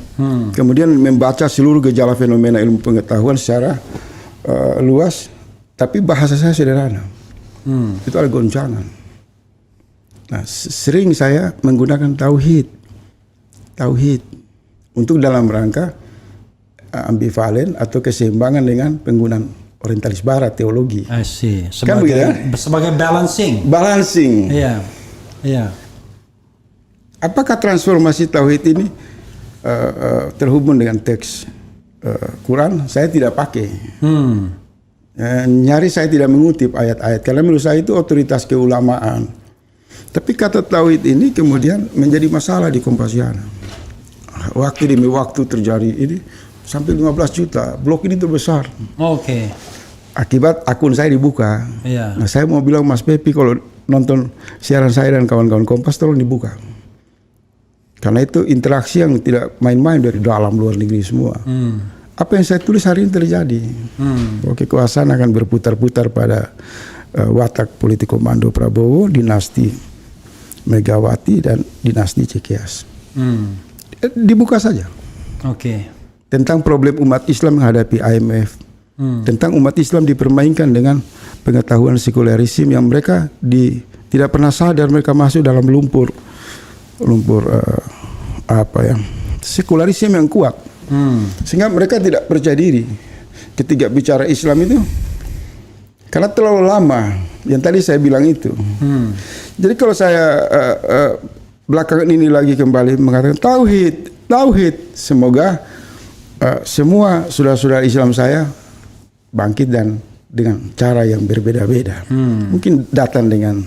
Kemudian membaca seluruh gejala fenomena ilmu pengetahuan secara luas, tapi bahasa saya sederhana. Itu ada goncangan. Nah, sering saya menggunakan tauhid untuk dalam rangka ambivalen atau keseimbangan dengan penggunaan orientalis barat teologi. I see. Kan begitu ya? Sebagai balancing. Iya. Iya. Apakah transformasi tauhid ini terhubung dengan teks Quran? Saya tidak pakai. Nyaris saya tidak mengutip ayat-ayat karena menurut saya itu otoritas keulamaan. Tapi kata tauhid ini kemudian menjadi masalah di Kompasiana. Waktu demi waktu terjadi ini sampai 15 juta. Blog ini terbesar. Oke. Akibat akun saya dibuka. Iya. Nah, saya mau bilang Mas Pepi kalau nonton siaran saya dan kawan-kawan Kompas tolong dibuka. Karena itu interaksi yang tidak main-main dari dalam luar negeri semua. Apa yang saya tulis hari ini terjadi. Kekuasaan akan berputar-putar pada watak politik komando Prabowo, dinasti Megawati dan dinasti Cekias. Dibuka saja. Oke. Tentang problem umat Islam menghadapi IMF. Tentang umat Islam dipermainkan dengan pengetahuan sekularisme yang mereka tidak pernah sadar mereka masuk dalam lumpur sekularisme yang kuat. Sehingga mereka tidak percaya diri ketika bicara Islam itu karena terlalu lama yang tadi saya bilang itu. Jadi kalau saya belakangan ini lagi kembali mengatakan tauhid, semoga semua saudara-saudara Islam saya bangkit dan dengan cara yang berbeda-beda. Mungkin datang dengan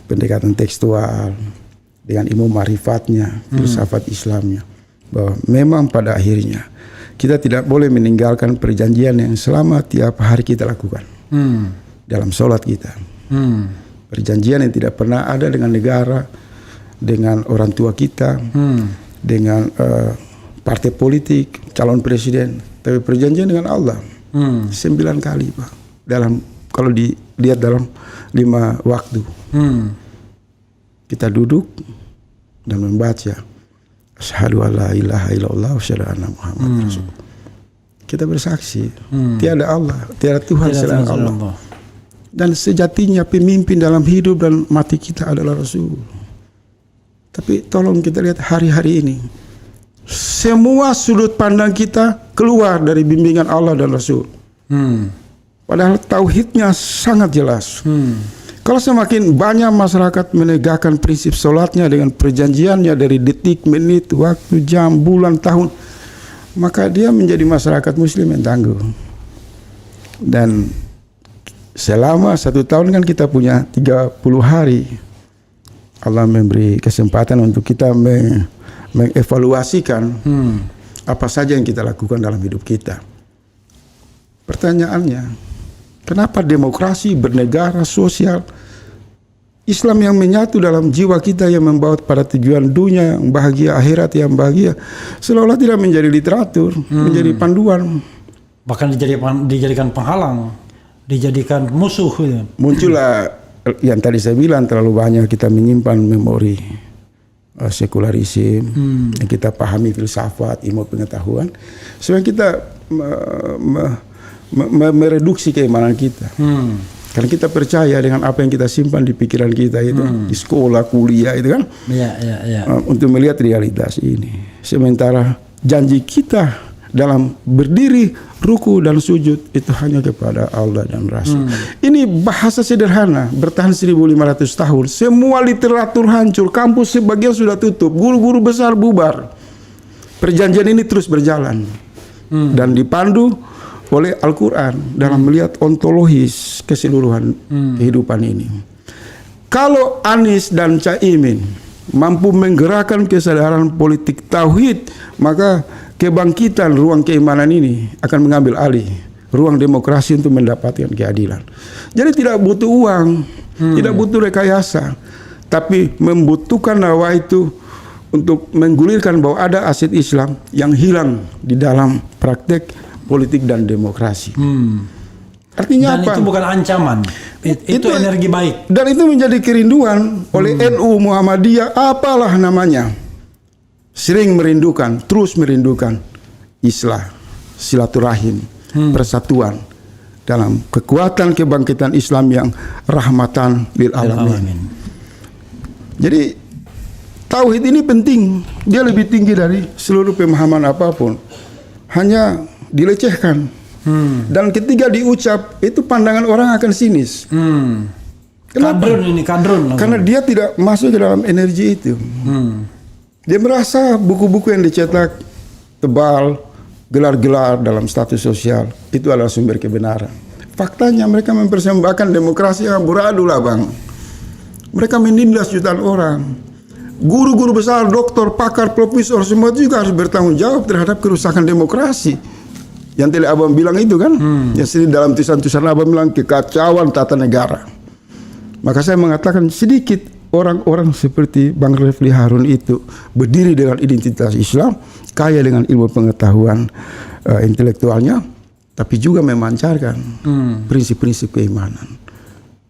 pendekatan tekstual, dengan ilmu marifatnya, filsafat Islamnya, bahwa memang pada akhirnya kita tidak boleh meninggalkan perjanjian yang selama tiap hari kita lakukan dalam sholat kita. Perjanjian yang tidak pernah ada dengan negara, dengan orang tua kita, dengan partai politik, calon presiden, tapi perjanjian dengan Allah 9 kali Pak. Kalau dilihat dalam 5 waktu. Kita duduk dan membaca asyhadu alla ilaha illallah wa asyhadu anna Muhammad Rasulullah. Kita bersaksi tiada Allah, tiada Tuhan selain Allah. Dan sejatinya pemimpin dalam hidup dan mati kita adalah Rasul. Tapi tolong kita lihat hari-hari ini, semua sudut pandang kita keluar dari bimbingan Allah dan Rasul. Padahal tauhidnya sangat jelas. Kalau semakin banyak masyarakat menegakkan prinsip sholatnya dengan perjanjiannya dari detik, menit, waktu, jam, bulan, tahun, maka dia menjadi masyarakat muslim yang tangguh. Dan selama 1 tahun kan kita punya 30 hari. Allah memberi kesempatan untuk kita mengevaluasikan apa saja yang kita lakukan dalam hidup kita. Pertanyaannya, kenapa demokrasi, bernegara, sosial Islam yang menyatu dalam jiwa kita, yang membawa pada tujuan dunia yang bahagia, akhirat yang bahagia, seolah-olah tidak menjadi literatur, menjadi panduan. Bahkan dijadikan penghalang, dijadikan musuh. Gitu. Muncullah yang tadi saya bilang, terlalu banyak kita menyimpan memori sekularisme, yang kita pahami filsafat, ilmu pengetahuan, sehingga kita mereduksi keimanan kita. Karena kita percaya dengan apa yang kita simpan di pikiran kita itu, di sekolah, kuliah itu kan, untuk melihat realitas ini. Sementara janji kita dalam berdiri, ruku dan sujud itu hanya kepada Allah dan Rasul. Ini bahasa sederhana, bertahan 1500 tahun. Semua literatur hancur, kampus sebagian sudah tutup, guru-guru besar bubar. Perjanjian ini terus berjalan dan dipandu oleh Al-Quran dalam melihat ontologis keseluruhan kehidupan ini. Kalau Anies dan Caimin mampu menggerakkan kesadaran politik tauhid, maka kebangkitan ruang keimanan ini akan mengambil alih ruang demokrasi untuk mendapatkan keadilan. Jadi tidak butuh uang, tidak butuh rekayasa, tapi membutuhkan nawa itu untuk menggulirkan bahwa ada aset Islam yang hilang di dalam praktek politik dan demokrasi. Artinya dan apa? itu bukan ancaman, itu energi baik. Dan itu menjadi kerinduan oleh NU, Muhammadiyah, apalah namanya. Sering merindukan, terus merindukan islah, silaturahim, persatuan dalam kekuatan kebangkitan Islam yang rahmatan lil alamin. Jadi tauhid ini penting, dia lebih tinggi dari seluruh pemahaman apapun. Hanya dilecehkan. Dan ketika diucap itu pandangan orang akan sinis. Kenapa? Kadrun. Karena dia tidak masuk ke dalam energi itu. Dia merasa buku-buku yang dicetak tebal, gelar-gelar dalam status sosial itu adalah sumber kebenaran. Faktanya mereka mempersembahkan demokrasi yang amburadul lah bang. Mereka menindas jutaan orang. Guru-guru besar, doktor, pakar, profesor semua juga harus bertanggung jawab terhadap kerusakan demokrasi. Yang tadi abang bilang itu kan, yang sini dalam tulisan-tulisan abang bilang kekacauan tata negara. Maka saya mengatakan sedikit orang-orang seperti Bang Refli Harun itu berdiri dengan identitas Islam, kaya dengan ilmu pengetahuan intelektualnya, tapi juga memancarkan prinsip-prinsip keimanan.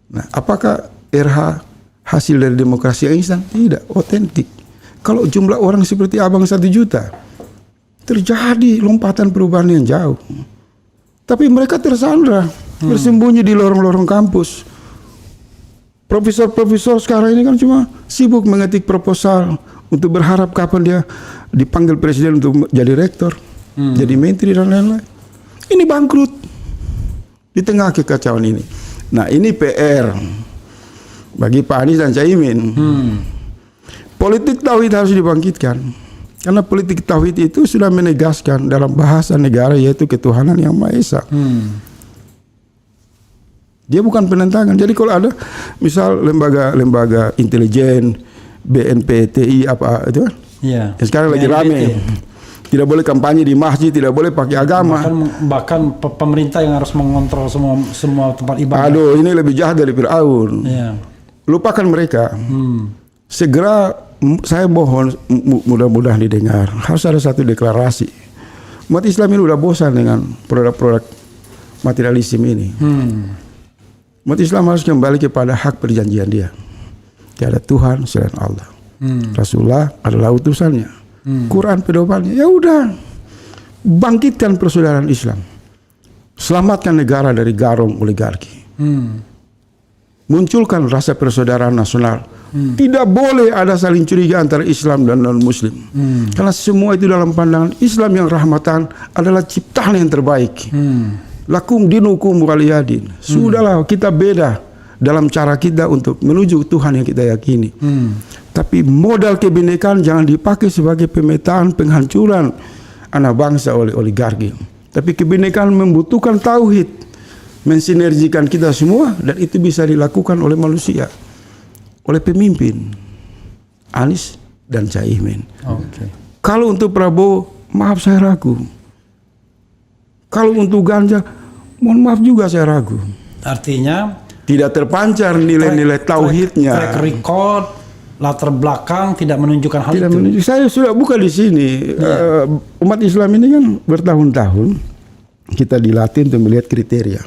Nah, apakah RH hasil dari demokrasi yang instan? Tidak, otentik. Kalau jumlah orang seperti abang 1 juta, terjadi lompatan perubahan yang jauh. Tapi mereka tersandra, bersembunyi di lorong-lorong kampus. Profesor-profesor sekarang ini kan cuma sibuk mengetik proposal untuk berharap kapan dia dipanggil presiden untuk jadi rektor, jadi menteri dan lain-lain. Ini bangkrut di tengah kekacauan ini. Nah, ini PR bagi Pak Anies dan Caimin. Politik tauhid harus dibangkitkan. Karena politik tauhid itu sudah menegaskan dalam bahasa negara yaitu ketuhanan yang Maha Esa. Dia bukan penentangan. Jadi kalau ada misal lembaga intelijen, BNP, TI apa itu kan? Yang sekarang lagi rame. Tidak boleh kampanye di masjid, tidak boleh pakai agama. Bahkan pemerintah yang harus mengontrol semua tempat ibadah. Aduh, ini lebih jahat dari Fir'aun. Lupakan mereka. Segera saya mohon mudah-mudahan didengar. Harus ada satu deklarasi. Umat Islam ini udah bosan dengan produk-produk materialisme ini. Umat Islam harus kembali kepada hak perjanjian dia. Tiada Tuhan selain Allah. Rasulullah adalah utusannya. Quran pedomannya. Ya udah, bangkitkan persaudaraan Islam. Selamatkan negara dari garong oligarki. Munculkan rasa persaudaraan nasional. Tidak boleh ada saling curiga antara Islam dan non-Muslim. Karena semua itu dalam pandangan Islam yang rahmatan adalah ciptaan yang terbaik. Lakum dinukum waliyadin. Sudahlah, kita beda dalam cara kita untuk menuju Tuhan yang kita yakini. Tapi modal kebinekaan jangan dipakai sebagai pemetaan penghancuran anak bangsa oleh oligarki. Tapi kebinekaan membutuhkan tauhid, mensinergikan kita semua, dan itu bisa dilakukan oleh manusia, oleh pemimpin Anies dan Caimin. Kalau untuk Prabowo, maaf saya ragu. Kalau untuk Ganjar, mohon maaf juga saya ragu. Artinya Tidak terpancar nilai-nilai tauhidnya. Track record, latar belakang tidak menunjukkan hal Tidak itu. menunjuk. Saya sudah buka di sini. Umat Islam ini kan bertahun-tahun kita dilatih untuk melihat kriteria.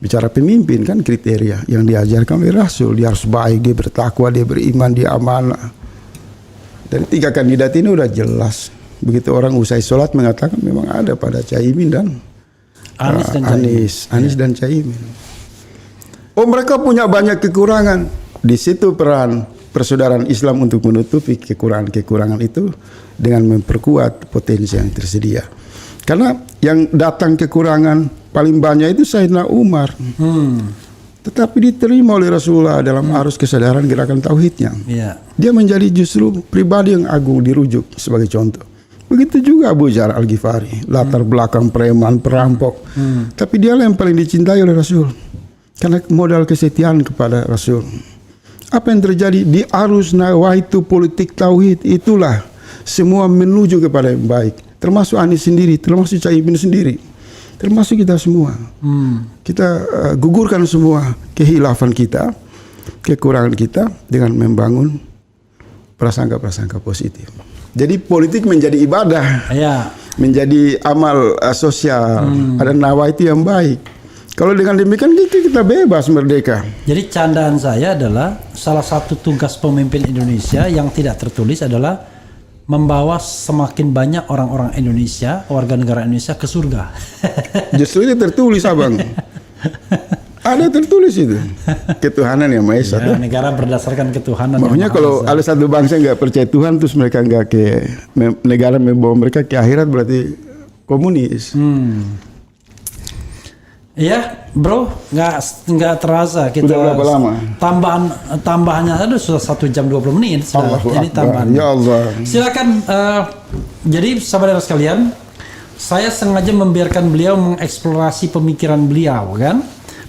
Bicara pemimpin kan kriteria yang diajarkan oleh Rasul. Dia harus baik, dia bertakwa, dia beriman, dia amanah. Dari 3 kandidat ini udah jelas. Begitu orang usai sholat mengatakan memang ada pada Caimin dan Anies dan Caimin. Oh, mereka punya banyak kekurangan. Di situ peran persaudaraan Islam untuk menutupi kekurangan-kekurangan itu dengan memperkuat potensi yang tersedia. Karena yang datang kekurangan paling banyak itu Sayyidina Umar. Tetapi diterima oleh Rasulullah dalam arus kesadaran gerakan tauhidnya. Dia menjadi justru pribadi yang agung dirujuk sebagai contoh. Begitu juga Abu Dzar Al-Ghifari, latar belakang preman, perampok. Tapi dialah yang paling dicintai oleh Rasul. Karena modal kesetiaan kepada Rasul. Apa yang terjadi di arus nawaitu politik tauhid itulah semua menuju kepada yang baik. Termasuk Anies sendiri, termasuk Caimin sendiri, termasuk kita semua. Kita gugurkan semua kehilafan kita, kekurangan kita dengan membangun prasangka-prasangka positif. Jadi politik menjadi ibadah, menjadi amal sosial, ada nawaitu yang baik. Kalau dengan demikian kita bebas merdeka. Jadi candaan saya adalah salah satu tugas pemimpin Indonesia yang tidak tertulis adalah membawa semakin banyak orang-orang Indonesia, warga negara Indonesia ke surga. Justru itu tertulis, Abang. Ada tertulis itu. Ketuhanan yang Maha Esa. Ya, negara berdasarkan ketuhanan. Makanya kalau ada satu bangsa nggak percaya Tuhan terus mereka nggak ke negara membawa mereka ke akhirat berarti komunis. Iya, bro, nggak terasa kita. Sudah berapa lama? Tambahannya sudah 1 jam 20 menit. Ini tambahan. Ya Allah. Silakan. Jadi saudara sekalian, saya sengaja membiarkan beliau mengeksplorasi pemikiran beliau, kan,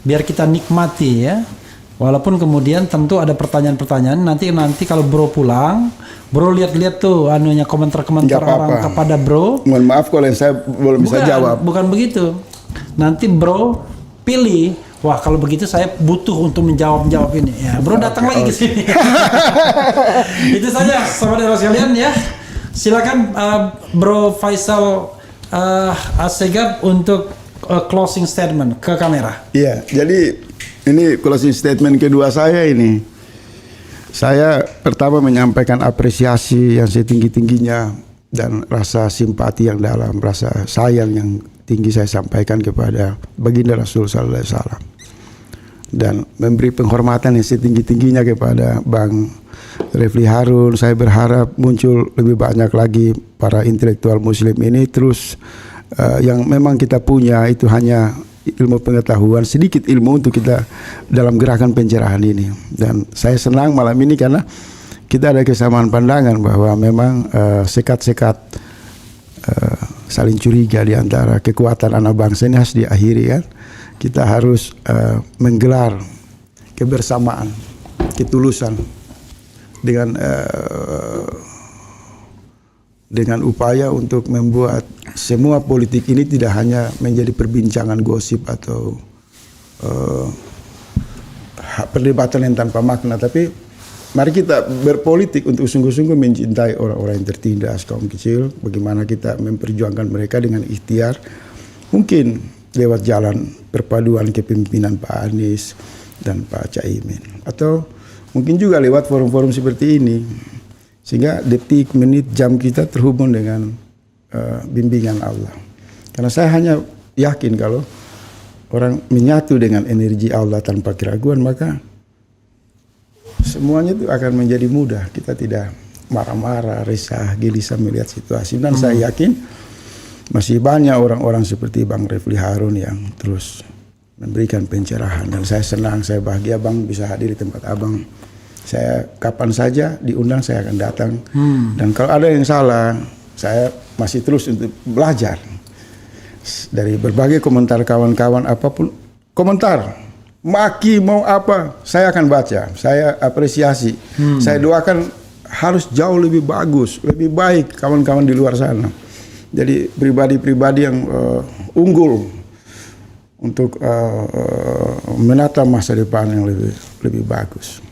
biar kita nikmati ya. Walaupun kemudian tentu ada pertanyaan-pertanyaan. Nanti kalau bro pulang, bro lihat-lihat tuh komentar-komentar orang kepada bro. Mohon maaf kalau yang saya belum bisa jawab. Bukan begitu. Nanti bro pilih, wah kalau begitu saya butuh untuk menjawab ini. Ya, bro datang lagi ke sini. Itu saja saudara sekalian ya. Silakan Bro Faisal Assegaf untuk closing statement ke kamera. Iya, jadi ini closing statement kedua saya ini. Saya pertama menyampaikan apresiasi yang setinggi-tingginya dan rasa simpati yang dalam, rasa sayang yang tinggi saya sampaikan kepada baginda Rasul sallallahu alaihi wasallam. Dan memberi penghormatan yang setinggi-tingginya kepada Bang Refli Harun. Saya berharap muncul lebih banyak lagi para intelektual muslim ini terus yang memang kita punya itu hanya ilmu pengetahuan, sedikit ilmu untuk kita dalam gerakan pencerahan ini. Dan saya senang malam ini karena kita ada kesamaan pandangan bahwa memang sekat-sekat saling curiga di antara kekuatan anak bangsa ini harus diakhiri kan. Kita harus menggelar kebersamaan, ketulusan dengan upaya untuk membuat semua politik ini tidak hanya menjadi perbincangan gosip atau perdebatan yang tanpa makna, tapi mari kita berpolitik untuk sungguh-sungguh mencintai orang-orang yang tertindas, kaum kecil. Bagaimana kita memperjuangkan mereka dengan ikhtiar, mungkin lewat jalan perpaduan kepemimpinan Pak Anies dan Pak Caimin, atau mungkin juga lewat forum-forum seperti ini, sehingga detik, menit, jam kita terhubung dengan bimbingan Allah. Karena saya hanya yakin kalau orang menyatu dengan energi Allah tanpa keraguan, maka semuanya itu akan menjadi mudah. Kita tidak marah-marah, resah, gelisah melihat situasi. Dan saya yakin masih banyak orang-orang seperti Bang Refli Harun yang terus memberikan pencerahan. Dan saya senang, saya bahagia Bang bisa hadir di tempat Abang. Saya kapan saja diundang saya akan datang. Dan kalau ada yang salah, saya masih terus untuk belajar. Dari berbagai komentar kawan-kawan, apapun komentar, maki mau apa, saya akan baca, saya apresiasi, saya doakan harus jauh lebih bagus, lebih baik kawan-kawan di luar sana. Jadi pribadi-pribadi yang unggul, untuk menata masa depan yang lebih bagus.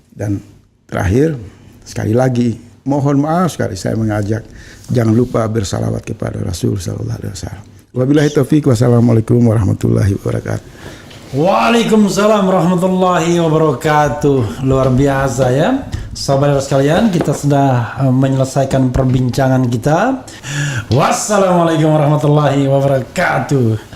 Dan terakhir sekali lagi mohon maaf sekali saya mengajak jangan lupa bersalawat kepada Rasul sallallahu alaihi wasallam. Wabillahi taufiq, wassalamualaikum warahmatullahi wabarakatuh. Waalaikumsalam warahmatullahi wabarakatuh. Luar biasa ya. Sahabat sekalian, kita sudah menyelesaikan perbincangan kita. Wassalamualaikum warahmatullahi wabarakatuh.